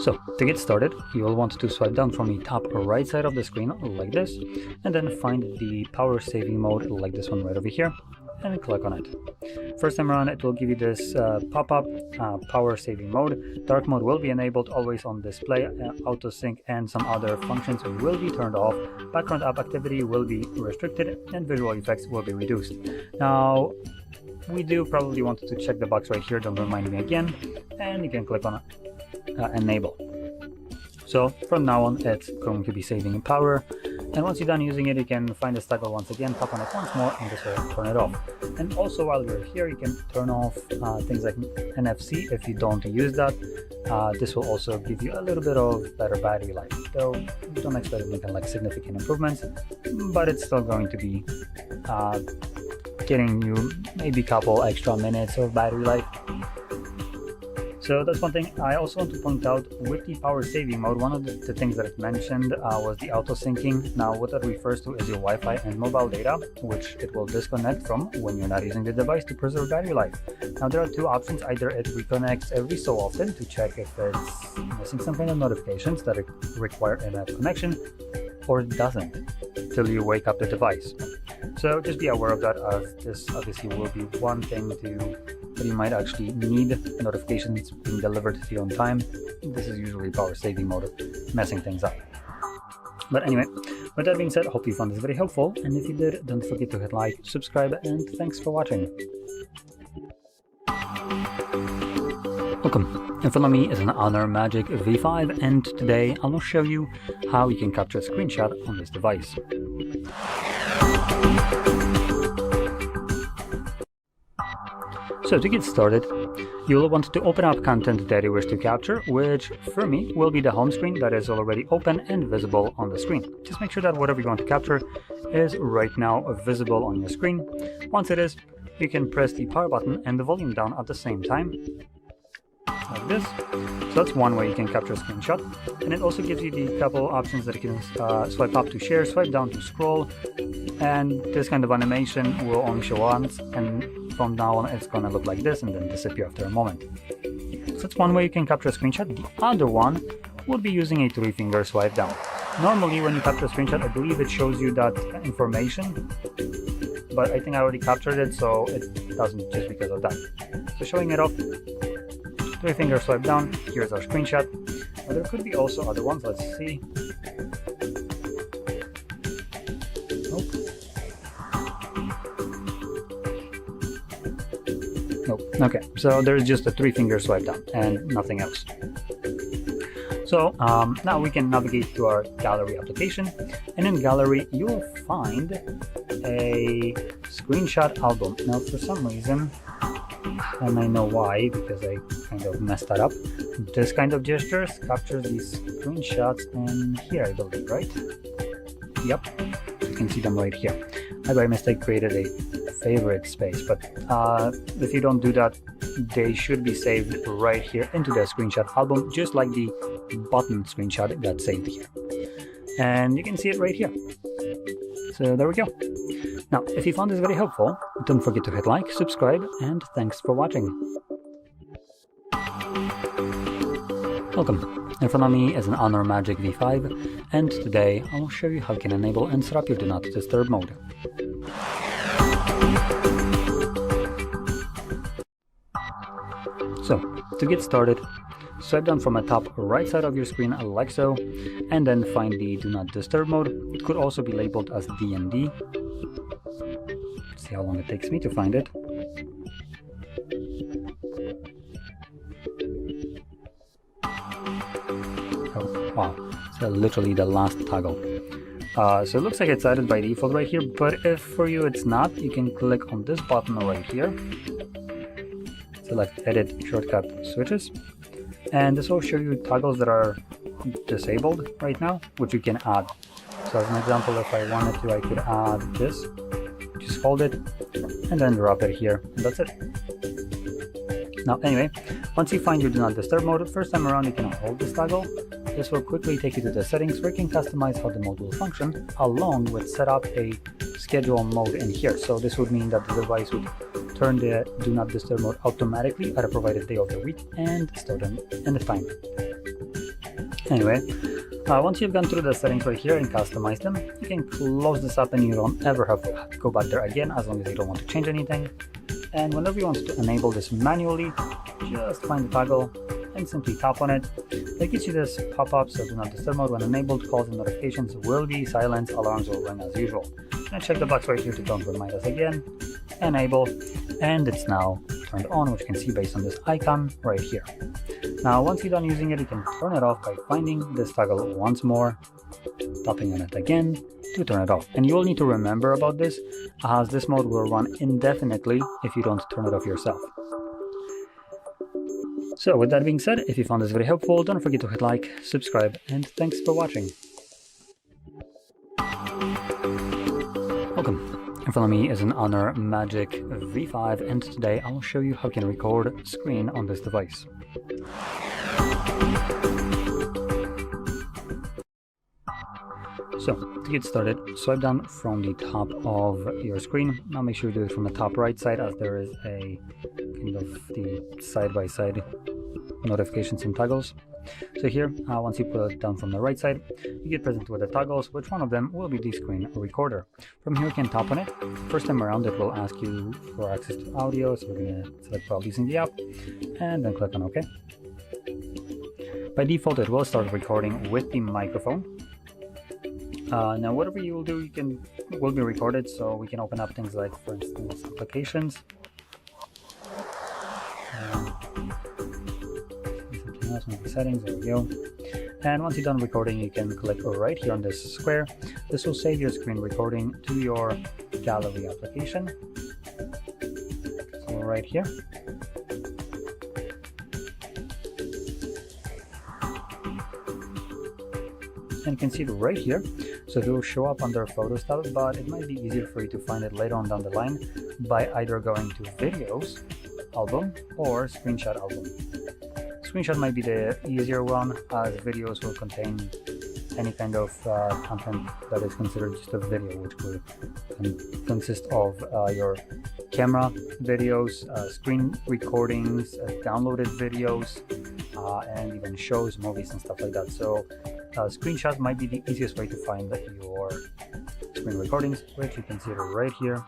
So, to get started, you will want to swipe down from the top right side of the screen like this, and then find the power saving mode like this one right over here, and click on it. First time around, it will give you this pop-up, power saving mode. Dark mode will be enabled, always on display, auto sync and some other functions will be turned off, background app activity will be restricted, and visual effects will be reduced. Now, we do probably want to check the box right here, don't remind me again, and you can click on enable. So from now on, it's going to be saving in power, and once you're done using it, you can find the toggle once again, tap on it once more, and this will turn it off. And also while you're here, you can turn off things like NFC if you don't use that. This will also give you a little bit of better battery life, though don't expect anything like significant improvements, but it's still going to be getting you maybe a couple extra minutes of battery life. So that's one thing. I also want to point out with the power saving mode, one of the things that it mentioned was the auto syncing. Now what that refers to is your Wi-Fi and mobile data, which it will disconnect from when you're not using the device to preserve battery life. Now there are two options. Either it reconnects every so often to check if it's missing some kind of notifications that require a connection, or it doesn't till you wake up the device. So just be aware of that, as this obviously will be one thing that you might actually need notifications being delivered to you on time. This is usually power saving mode, messing things up. But anyway, with that being said, I hope you found this very helpful, and if you did, don't forget to hit like, subscribe, and thanks for watching. Welcome. In front of me is an Honor Magic V5, and today I will show you how you can capture a screenshot on this device. So to get started, you will want to open up content that you wish to capture, which for me will be the home screen that is already open and visible on the screen. Just make sure that whatever you want to capture is right now visible on your screen. Once it is, you can press the power button and the volume down at the same time, like this. So that's one way you can capture a screenshot, and it also gives you the couple options that you can swipe up to share, swipe down to scroll, and this kind of animation will only show once, and from now on it's gonna look like this and then disappear after a moment. So that's one way you can capture a screenshot. The other one would be using a 3-finger swipe down. Normally when you capture a screenshot, I believe it shows you that information, but I think I already captured it, so it doesn't, just because of that. So showing it off, 3-finger swipe down, here's our screenshot. Now, there could be also other ones, let's see. Nope. Okay, so there's just a 3-finger swipe down and nothing else. So now we can navigate to our gallery application, and in gallery you will find a screenshot album. Now for some reason, and I know why, because I kind of messed that up, this kind of gestures captures these screenshots in here, I believe, right? Yep, you can see them right here. I by mistake created a favorite space, but if you don't do that, they should be saved right here into the screenshot album, just like the button screenshot got saved here. And you can see it right here. So there we go. Now, if you found this very helpful, don't forget to hit like, subscribe, and thanks for watching. Welcome. In front of me is an Honor Magic V5, and today I will show you how you can enable and set up your Do Not Disturb mode. So, to get started, swipe down from the top right side of your screen like so, and then find the Do Not Disturb mode. It could also be labeled as DND. Let's see how long it takes me to find it. Oh, wow, so literally the last toggle. So it looks like it's added by default right here, but if for you it's not, you can click on this button right here. Select Edit Shortcut Switches, and this will show you toggles that are disabled right now, which you can add. So as an example, if I wanted to, I could add this. Just hold it and then drop it here, and that's it. Now anyway, once you find your Do Not Disturb mode, first time around you can hold this toggle. This will quickly take you to the settings where you can customize how the mode will function, along with set up a schedule mode in here. So this would mean that the device would turn the Do Not Disturb mode automatically at a provided day of the week and start in the time. Anyway, once you've gone through the settings right here and customized them, you can close this up and you don't ever have to go back there again, as long as you don't want to change anything. And whenever you want to enable this manually, just find the toggle and simply tap on it. That gives you this pop-up, so Do Not Disturb mode when enabled, calls and notifications will be silent, alarms will ring as usual. And check the box right here to don't remind us again. Enable, and it's now turned on, which you can see based on this icon right here. Now once you're done using it, you can turn it off by finding this toggle once more, tapping on it again to turn it off. And you will need to remember about this, as this mode will run indefinitely if you don't turn it off yourself. So with that being said, if you found this very helpful, don't forget to hit like, subscribe, and thanks for watching. Welcome. In front of me is an Honor Magic V5, and today I will show you how you can record screen on this device. So, to get started, swipe down from the top of your screen. Now make sure you do it from the top right side, as there is a kind of the side-by-side notifications and toggles. So here, once you put it down from the right side, you get presented with the toggles, which one of them will be the screen recorder. From here you can tap on it. First time around it will ask you for access to audio, so we're going to select while using the app, and then click on OK. By default it will start recording with the microphone. Now whatever you will do will be recorded, so we can open up things like, for instance, applications. Maybe settings, there we go. And once you're done recording, you can click right here on this square. This will save your screen recording to your gallery application. So right here. And you can see it right here. So it will show up under Photos tab, but it might be easier for you to find it later on down the line by either going to Videos, Album, or Screenshot Album. Screenshot might be the easier one, as videos will contain any kind of content that is considered just a video, which will consist of your camera videos, screen recordings, downloaded videos, and even shows, movies, and stuff like that. So screenshot might be the easiest way to find your screen recordings, which you can see it right here,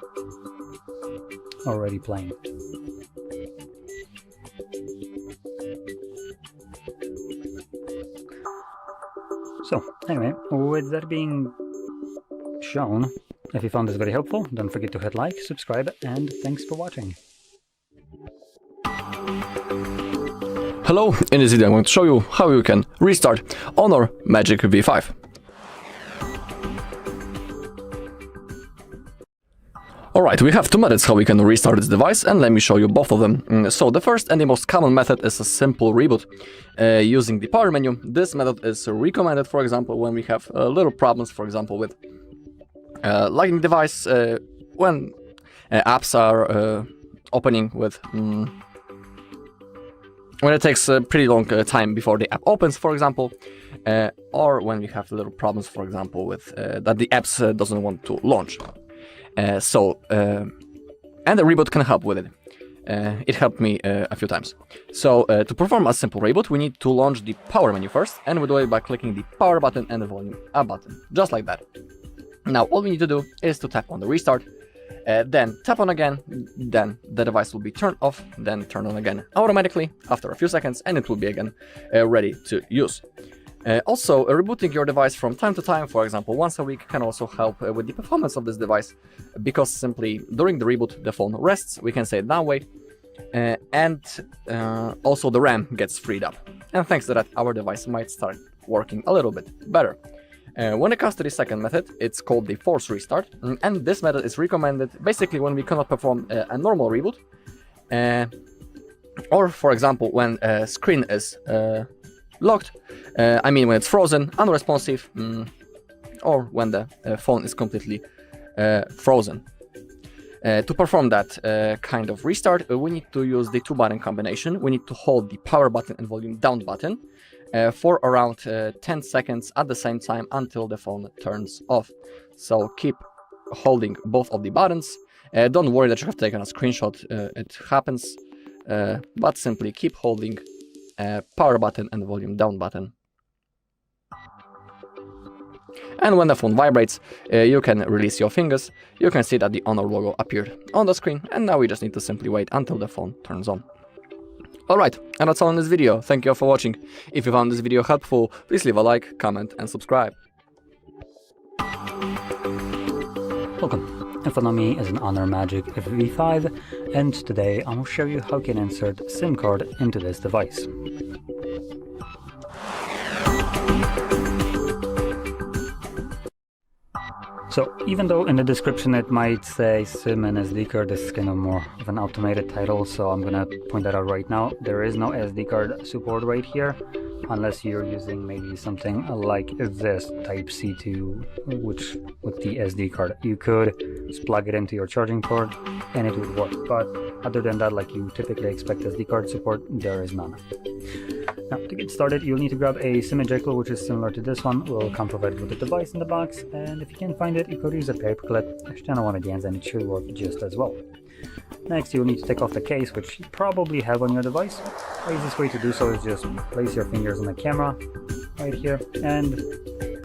already playing. So anyway, with that being shown, if you found this very helpful, don't forget to hit like, subscribe, and thanks for watching.
Hello, in this video I'm going to show you how you can restart Honor Magic V5. Alright, we have two methods how we can restart this device, and let me show you both of them. So the first and the most common method is a simple reboot using the power menu. This method is recommended, for example, when we have little problems, for example, with lighting the device, when apps are opening with... when it takes a pretty long time before the app opens, for example, or when we have little problems, for example, with that the apps doesn't want to launch. And the reboot can help with it. It helped me a few times. So to perform a simple reboot, we need to launch the power menu first, and we do it by clicking the power button and the volume up button, just like that. Now all we need to do is to tap on the restart, then tap on again, then the device will be turned off, then turn on again automatically after a few seconds, and it will be again ready to use. Also, rebooting your device from time to time, for example once a week, can also help with the performance of this device, because simply during the reboot the phone rests, we can say it that way, and also the RAM gets freed up, and thanks to that our device might start working a little bit better. When it comes to the second method, it's called the force restart, and this method is recommended basically when we cannot perform a normal reboot, or for example when a screen is locked, I mean when it's frozen, unresponsive, or when the phone is completely frozen. To perform that kind of restart, we need to use the 2-button combination. We need to hold the power button and volume down button for around 10 seconds at the same time until the phone turns off. So keep holding both of the buttons. Don't worry that you have taken a screenshot, it happens, but simply keep holding power button and volume down button. And when the phone vibrates, you can release your fingers. You can see that the Honor logo appeared on the screen, and now we just need to simply wait until the phone turns on. Alright, and that's all in this video. Thank you all for watching. If you found this video helpful, please leave a like, comment and subscribe.
Welcome. In front of me is an Honor Magic V5, and today I will show you how you can insert SIM card into this device. So even though in the description it might say SIM and SD card, this is kind of more of an automated title, so I'm gonna point that out right now. There is no SD card support right here, unless you're using maybe something like this Type-C to which with the SD card. You could just plug it into your charging port and it would work, but other than that, like you typically expect SD card support, there is none. Now, to get started, you'll need to grab a SIM ejector, which is similar to this one. Will come provided with the device in the box, and if you can't find it, you could use a paper clip. Stand on one of the ends and it should work just as well. Next, you'll need to take off the case, which you probably have on your device. The easiest way to do so is just place your fingers on the camera right here and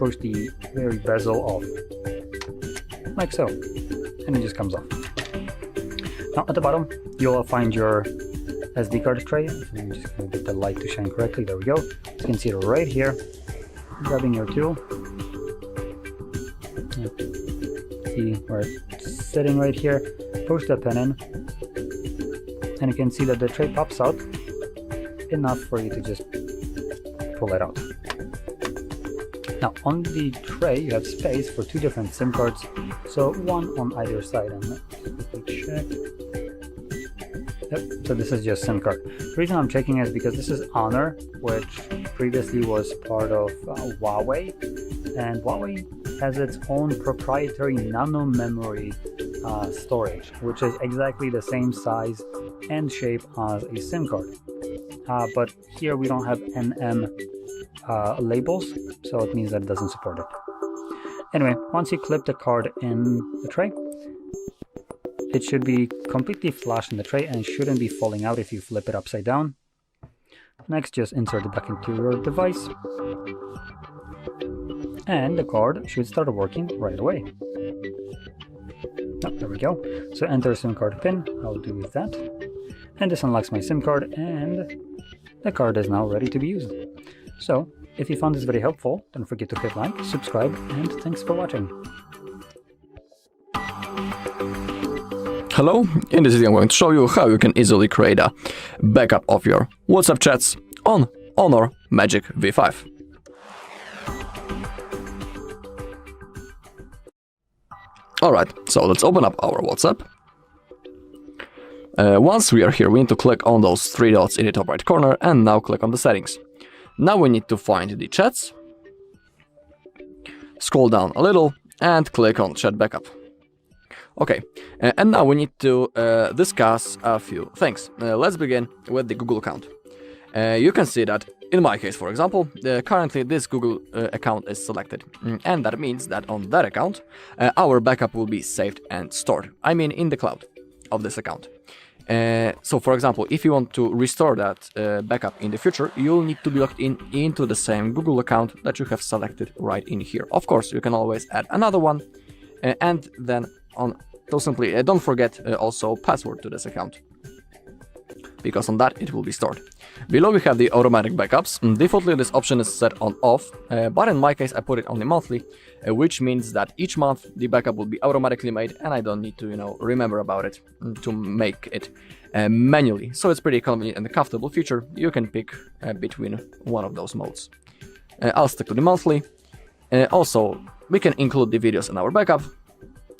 push the very bezel off, like so, and it just comes off. Now, at the bottom, you'll find your SD card tray. I'm just going to get the light to shine correctly. There we go. You can see it right here. Grabbing your tool. See where it's sitting right here. Push the pin in, and you can see that the tray pops out enough for you to just pull it out. Now on the tray you have space for 2 different SIM cards, so one on either side. And let's quickly check. Yep, so this is just SIM card. The reason I'm checking is because this is Honor, which previously was part of Huawei, and Huawei has its own proprietary nano memory storage, which is exactly the same size and shape as a SIM card. But here we don't have NM labels, so it means that it doesn't support it. Anyway, once you clip the card in the tray, it should be completely flush in the tray and shouldn't be falling out if you flip it upside down. Next, just insert it back into your device, and the card should start working right away. Oh, there we go. So enter SIM card pin. I'll do that. And this unlocks my SIM card, and the card is now ready to be used. So, if you found this very helpful, don't forget to hit like, subscribe, and thanks for watching.
Hello, in this video I'm going to show you how you can easily create a backup of your WhatsApp chats on Honor Magic V5. Alright, so let's open up our WhatsApp. Once we are here, we need to click on those 3 dots in the top right corner and now click on the settings. Now we need to find the chats, scroll down a little and click on chat backup. Okay, and now we need to discuss a few things. Let's begin with the Google account. You can see that in my case, for example, currently this Google account is selected, and that means that on that account our backup will be saved and stored. I mean in the cloud of this account. So for example, if you want to restore that backup in the future, you'll need to be logged into the same Google account that you have selected right in here. Of course, you can always add another one, and then simply don't forget also password to this account, because on that it will be stored. Below we have the automatic backups. Defaultly this option is set on off, but in my case I put it on the monthly, which means that each month the backup will be automatically made and I don't need to, remember about it to make it manually. So it's pretty convenient and a comfortable feature. You can pick between one of those modes. I'll stick to the monthly. Also, we can include the videos in our backup.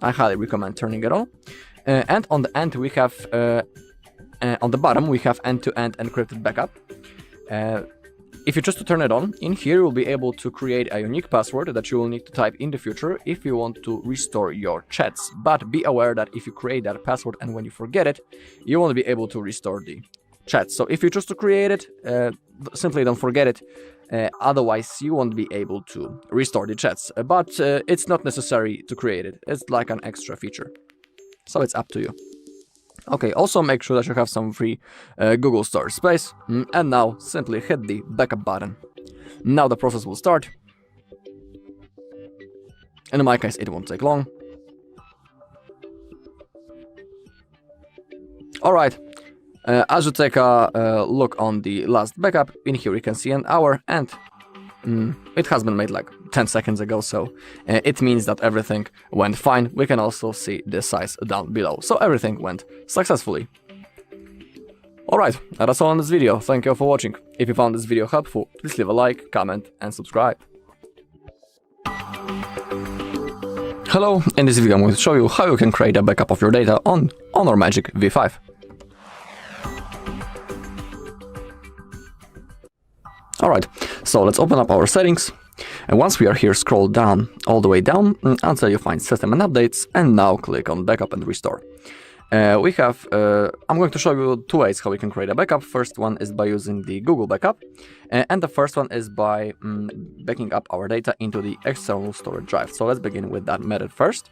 I highly recommend turning it on. And on the end we have on the bottom we have end-to-end encrypted backup. If you choose to turn it on, in here you'll be able to create a unique password that you will need to type in the future if you want to restore your chats. But be aware that if you create that password and when you forget it, you won't be able to restore the chat. So if you choose to create it, simply don't forget it. Otherwise you won't be able to restore the chats. But it's not necessary to create it. It's like an extra feature. So it's up to you. Okay, also make sure that you have some free Google storage space, and now simply hit the backup button. Now the process will start. In my case, it won't take long. Alright, as you take a look on the last backup, in here you can see an hour, and it has been made like 10 seconds ago, so it means that everything went fine. We can also see the size down below, so everything went successfully. Alright, that's all on this video. Thank you for watching. If you found this video helpful, please leave a like, comment and subscribe. Hello, in this video I'm going to show you how you can create a backup of your data on Honor Magic V5. Alright, so let's open up our settings, and once we are here, scroll down, all the way down, until you find System and Updates, and now click on Backup and Restore. I'm going to show you two ways how we can create a backup. First one is by using the Google Backup, and the first one is by backing up our data into the external storage drive. So let's begin with that method first.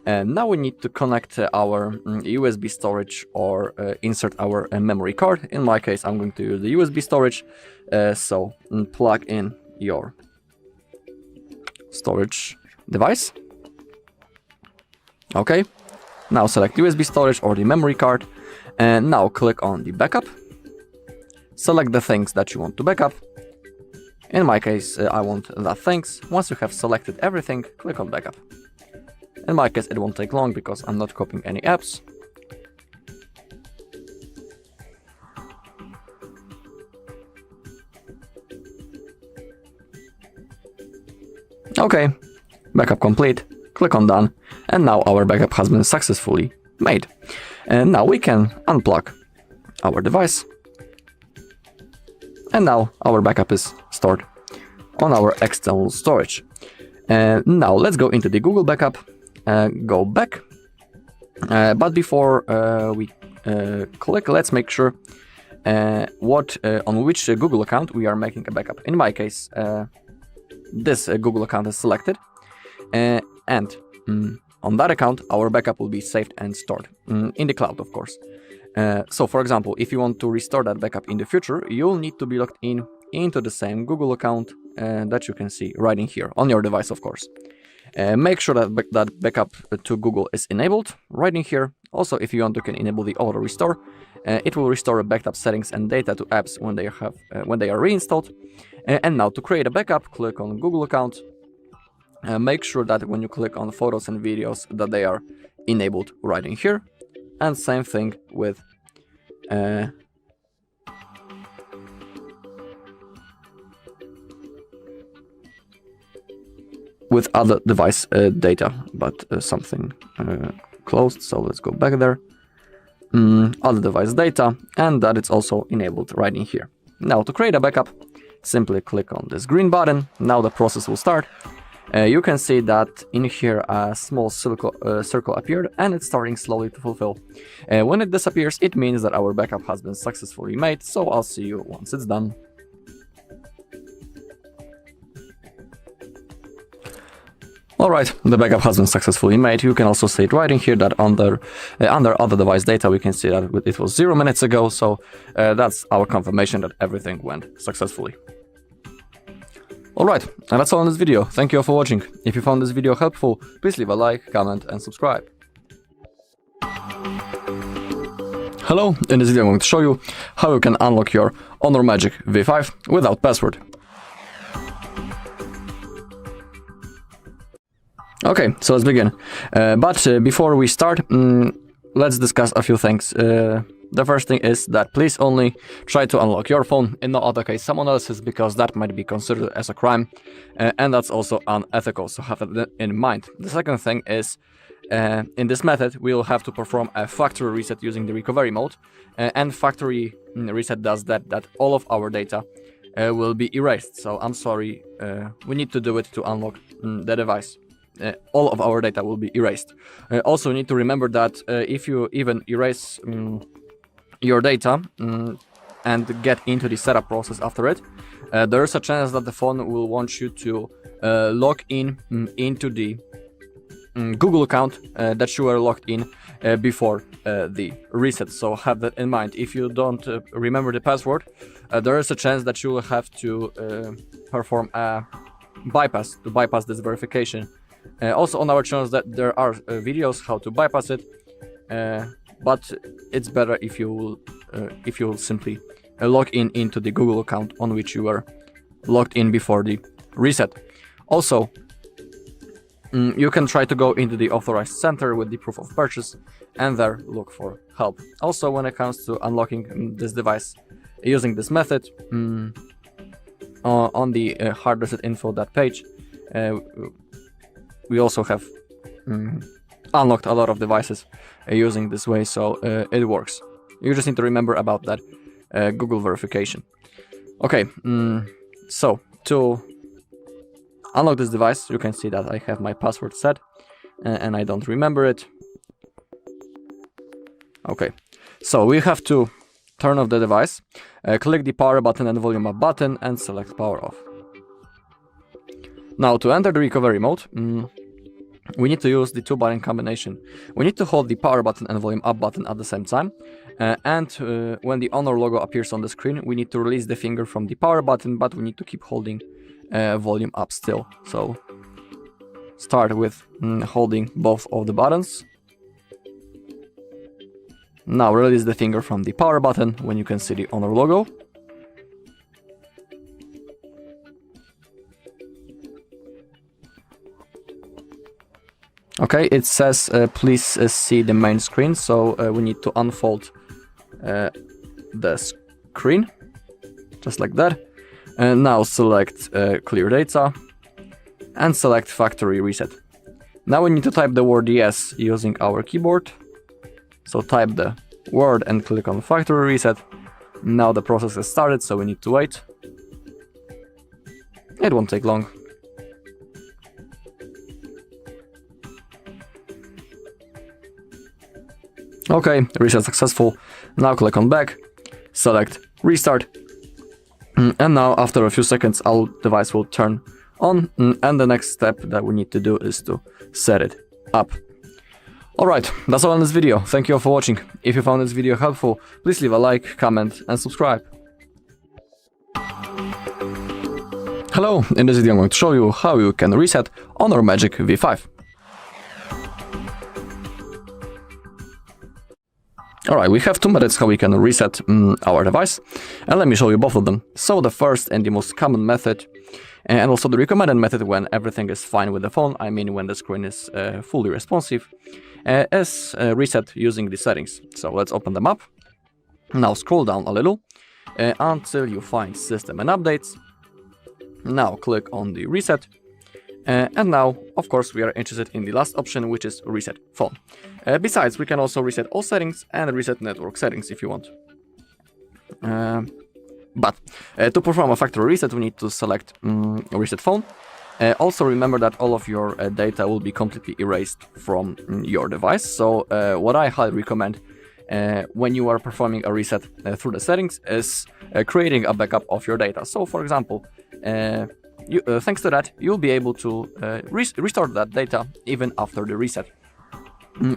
And now we need to connect our USB storage or insert our memory card. In my case, I'm going to use the USB storage. So plug in your storage device. Okay. Now select USB storage or the memory card. And now click on the backup. Select the things that you want to backup. In my case, I want the things. Once you have selected everything, click on backup. In my case, it won't take long because I'm not copying any apps. Okay, backup complete. Click on done. And now our backup has been successfully made. And now we can unplug our device. And now our backup is stored on our external storage. And now let's go into the Google Backup. Go back, but before we click, let's make sure on which Google account we are making a backup. In my case, this Google account is selected, and on that account our backup will be saved and stored in the cloud, of course. So for example, if you want to restore that backup in the future, you'll need to be logged into the same Google account that you can see right in here on your device, of course. Make sure that that backup to Google is enabled right in here. Also, if you want, you can enable the auto restore. It will restore backed up settings and data to apps when they are reinstalled. And now to create a backup, click on Google account. Make sure that when you click on photos and videos that they are enabled right in here. And same thing with other device data, but something closed, so let's go back there. Other device data, and that it's also enabled right in here. Now to create a backup, simply click on this green button. Now the process will start. You can see that in here a small circle appeared, and it's starting slowly to fulfill. When it disappears, it means that our backup has been successfully made, so I'll see you once it's done. Alright, the backup has been successfully made. You can also see it right in here that under other device data we can see that it was 0 minutes ago, so that's our confirmation that everything went successfully. Alright, and that's all in this video. Thank you all for watching. If you found this video helpful, please leave a like, comment and subscribe. Hello, in this video I'm going to show you how you can unlock your Honor Magic V5 without password. Okay, so let's begin. But before we start, let's discuss a few things. The first thing is that please only try to unlock your phone, in no other case someone else's, because that might be considered as a crime, and that's also unethical, so have that in mind. The second thing is, in this method we will have to perform a factory reset using the recovery mode, and factory reset does that all of our data will be erased. So I'm sorry, we need to do it to unlock the device. All of our data will be erased. Also, you need to remember that if you even erase your data and get into the setup process after it, there is a chance that the phone will want you to log in into the Google account that you were logged in before the reset. So have that in mind. If you don't remember the password, there is a chance that you will have to perform a bypass to bypass this verification. Also on our channels that there are videos how to bypass it, but it's better if you will simply log in into the Google account on which you were logged in before the reset. Also, you can try to go into the authorized center with the proof of purchase and there look for help. Also, when it comes to unlocking this device using this method, on the HardReset.Info that page, we also have unlocked a lot of devices using this way, so it works. You just need to remember about that Google verification. Okay, so to unlock this device, you can see that I have my password set and I don't remember it. Okay, so we have to turn off the device, click the power button and volume up button and select power off. Now to enter the recovery mode, we need to use the 2-button combination. We need to hold the power button and volume up button at the same time, and when the Honor logo appears on the screen, we need to release the finger from the power button, but we need to keep holding volume up still. So start with holding both of the buttons. Now release the finger from the power button when you can see the Honor logo. Okay, it says please see the main screen, so we need to unfold the screen, just like that. And now select clear data and select factory reset. Now we need to type the word yes using our keyboard. So type the word and click on factory reset. Now the process has started, so we need to wait. It won't take long. Okay, reset successful. Now click on back, select restart, and now after a few seconds our device will turn on, and the next step that we need to do is to set it up. Alright, that's all in this video. Thank you all for watching. If you found this video helpful, please leave a like, comment and subscribe. Hello, in this video I'm going to show you how you can reset Honor Magic V5. Alright, we have two methods how we can reset our device, and let me show you both of them. So the first and the most common method, and also the recommended method when everything is fine with the phone, I mean when the screen is fully responsive, is reset using the settings. So let's open them up. Now scroll down a little until you find System and Updates. Now click on the reset. And now, of course, we are interested in the last option, which is reset phone. Besides, we can also reset all settings and reset network settings if you want. But to perform a factory reset, we need to select reset phone. Also remember that all of your data will be completely erased from your device. So what I highly recommend when you are performing a reset through the settings is creating a backup of your data. So for example, thanks to that, you'll be able to restore that data even after the reset.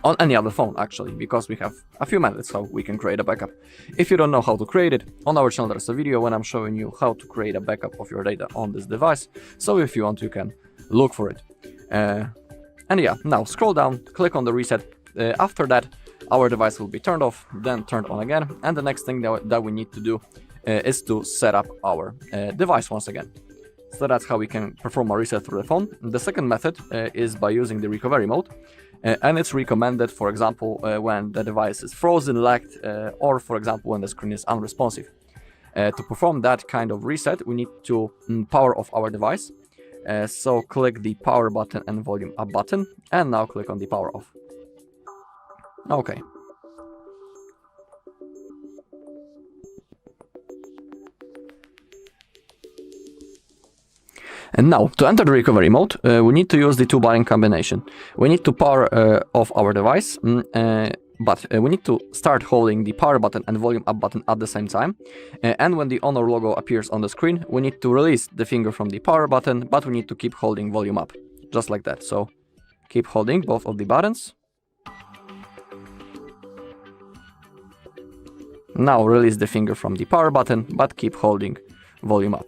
On any other phone, actually, because we have a few methods how we can create a backup. If you don't know how to create it, on our channel there's a video when I'm showing you how to create a backup of your data on this device, so if you want you can look for it. And yeah, now scroll down, click on the reset. After that, our device will be turned off, then turned on again, and the next thing that we need to do is to set up our device once again. So that's how we can perform a reset through the phone. The second method is by using the recovery mode. And it's recommended, for example, when the device is frozen, lagged, or for example, when the screen is unresponsive. To perform that kind of reset, we need to power off our device. So click the power button and volume up button, and now click on the power off. Okay. And now, to enter the recovery mode, we need to use the two-button combination. We need to power off our device, but we need to start holding the power button and volume up button at the same time. And when the Honor logo appears on the screen, we need to release the finger from the power button, but we need to keep holding volume up, just like that. So keep holding both of the buttons. Now release the finger from the power button, but keep holding volume up.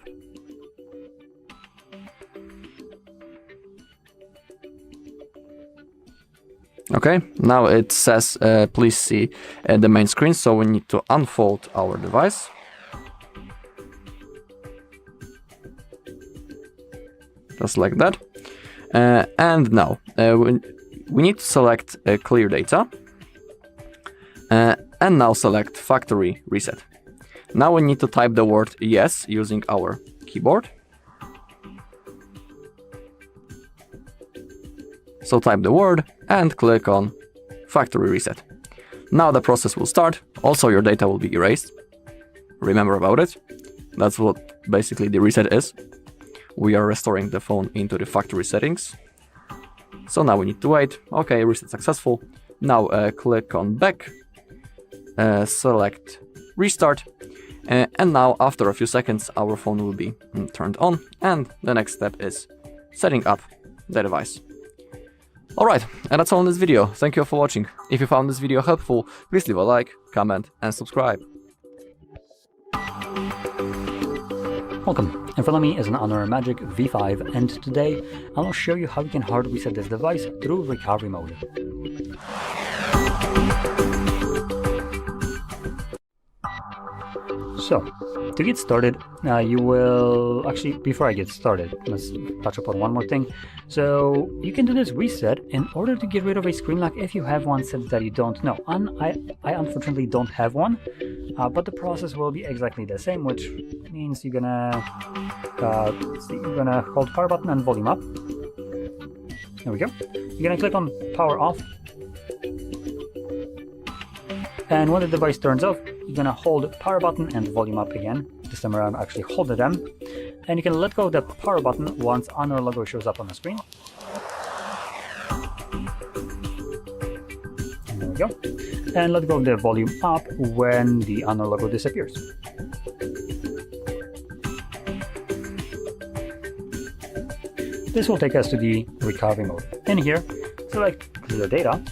Okay, now it says please see the main screen, so we need to unfold our device. Just like that. And now we need to select clear data. And now select factory reset. Now we need to type the word yes using our keyboard. So type the word and click on factory reset. Now the process will start. Also your data will be erased. Remember about it. That's what basically the reset is. We are restoring the phone into the factory settings. So now we need to wait. Okay, reset successful. Now click on back. Select restart. And now after a few seconds our phone will be turned on. And the next step is setting up the device. Alright, and that's all in this video. Thank you all for watching. If you found this video helpful, please leave a like, comment and subscribe.
Welcome, in front of me is an Honor Magic V5, and today I'll show you how you can hard reset this device through recovery mode. So, to get started, you will... Actually, before I get started, let's touch upon one more thing. So, you can do this reset in order to get rid of a screen lock if you have one set that you don't know. I unfortunately don't have one, but the process will be exactly the same, which means you're gonna hold power button and volume up. There we go. You're gonna click on power off. And when the device turns off, you're gonna hold power button and volume up again. This time around, actually hold them. And you can let go of the power button once Honor logo shows up on the screen. And there we go. And let go of the volume up when the Honor logo disappears. This will take us to the recovery mode. In here, select clear data,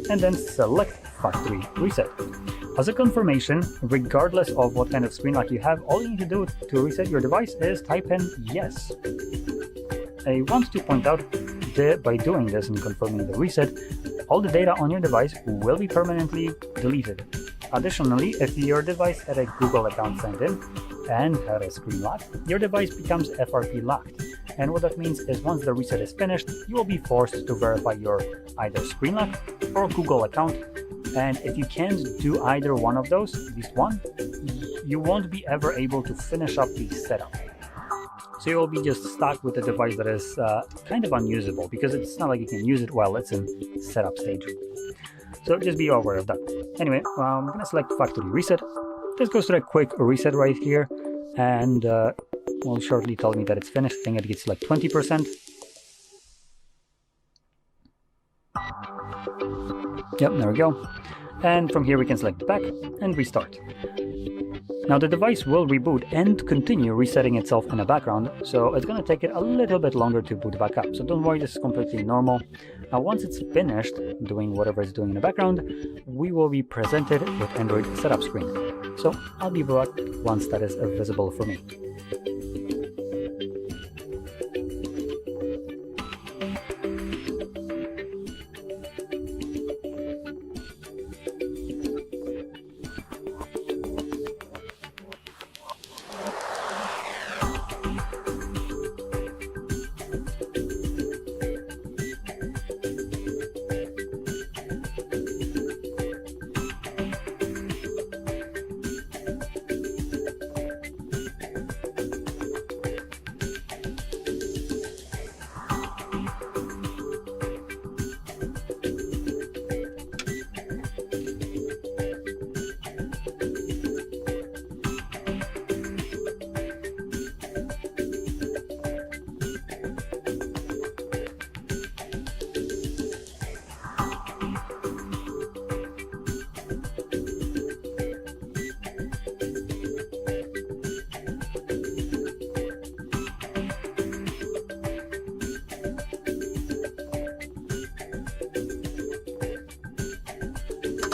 and then select factory reset. As a confirmation, regardless of what kind of screen lock you have, all you need to do to reset your device is type in yes. I want to point out that by doing this and confirming the reset, all the data on your device will be permanently deleted. Additionally, if your device had a Google account signed in and had a screen lock, your device becomes FRP locked. And what that means is once the reset is finished, you will be forced to verify your either screen lock or Google account. And if you can't do either one of those, at least one, you won't be ever able to finish up the setup. So you will be just stuck with a device that is kind of unusable, because it's not like you can use it while it's in setup stage. So just be aware of that. Anyway, I'm going to select factory reset. This goes to a quick reset right here, and will shortly tell me that it's finished. I think it gets like 20%. Yep, there we go. And from here we can select back and restart. Now the device will reboot and continue resetting itself in the background, so it's going to take it a little bit longer to boot back up. So don't worry, this is completely normal. Now once it's finished doing whatever it's doing in the background, we will be presented with Android setup screen. So I'll be back once that is visible for me.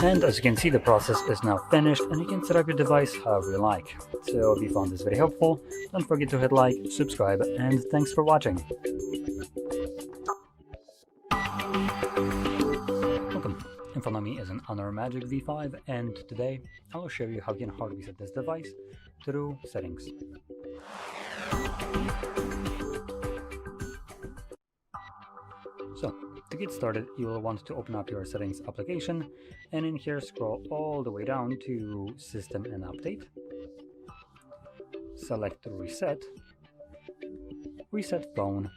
And as you can see, the process is now finished and you can set up your device however you like. So if you found this very helpful, don't forget to hit like, subscribe, and thanks for watching. Welcome. In front of me is an Honor Magic V5, and today I will show you how you can hard reset this device through settings. So, to get started, you will want to open up your settings application, and in here scroll all the way down to System and Update. Select Reset, Reset Phone.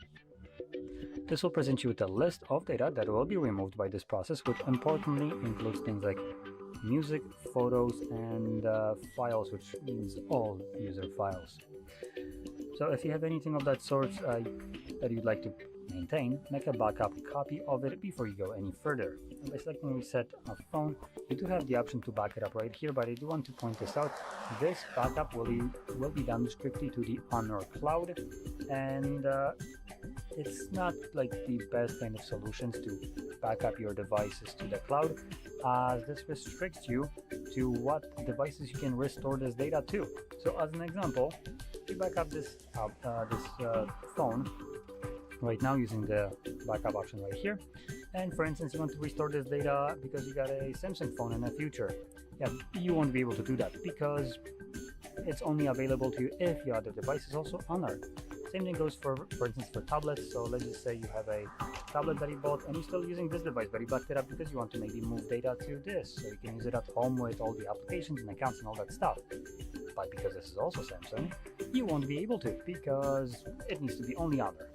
This will present you with a list of data that will be removed by this process, which importantly includes things like music, photos, and files, which means all user files. So if you have anything of that sort that you'd like to maintain, make a backup copy of it before you go any further. And by selecting Reset a Phone, you do have the option to back it up right here, but I do want to point this out. This backup will be done strictly to the Honor cloud, and it's not like the best kind of solutions to back up your devices to the cloud, as this restricts you to what devices you can restore this data to. So as an example, you back up this phone right now using the backup option right here, and for instance you want to restore this data because you got a Samsung phone in the future. Yeah, you won't be able to do that because it's only available to you if your other device is also Honor. Same thing goes for instance for tablets. So let's just say you have a tablet that you bought and you're still using this device, but you backed it up because you want to maybe move data to this, so you can use it at home with all the applications and accounts and all that stuff. But because this is also Samsung, you won't be able to because it needs to be only Honor.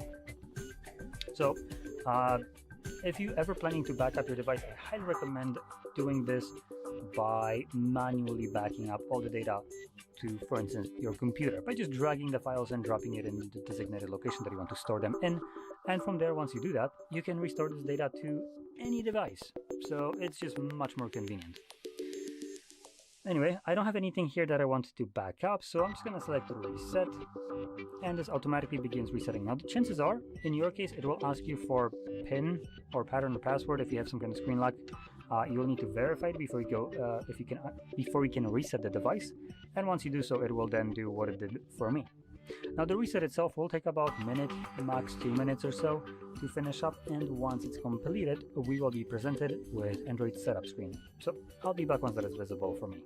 So if you ever planning to back up your device, I highly recommend doing this by manually backing up all the data to, for instance, your computer, by just dragging the files and dropping it in the designated location that you want to store them in. And from there, once you do that, you can restore this data to any device. So it's just much more convenient. Anyway, I don't have anything here that I want to back up, so I'm just going to select Reset, and this automatically begins resetting. Now, the chances are, in your case, it will ask you for PIN or pattern or password if you have some kind of screen lock. You will need to verify it before you go, before you can reset the device, and once you do so, it will then do what it did for me. Now, the reset itself will take about a minute, max 2 minutes or so to finish up, and once it's completed, we will be presented with Android setup screen. So I'll be back once that is visible for me.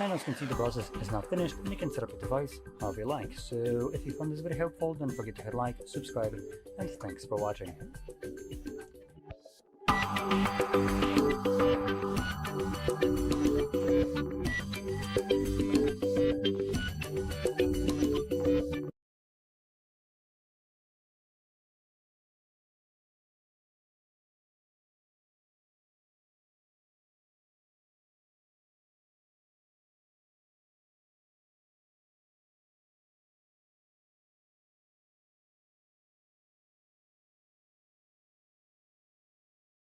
And as you can see, the process is now finished and you can set up your device however you like. So if you found this video helpful, don't forget to hit like, subscribe, and thanks for watching.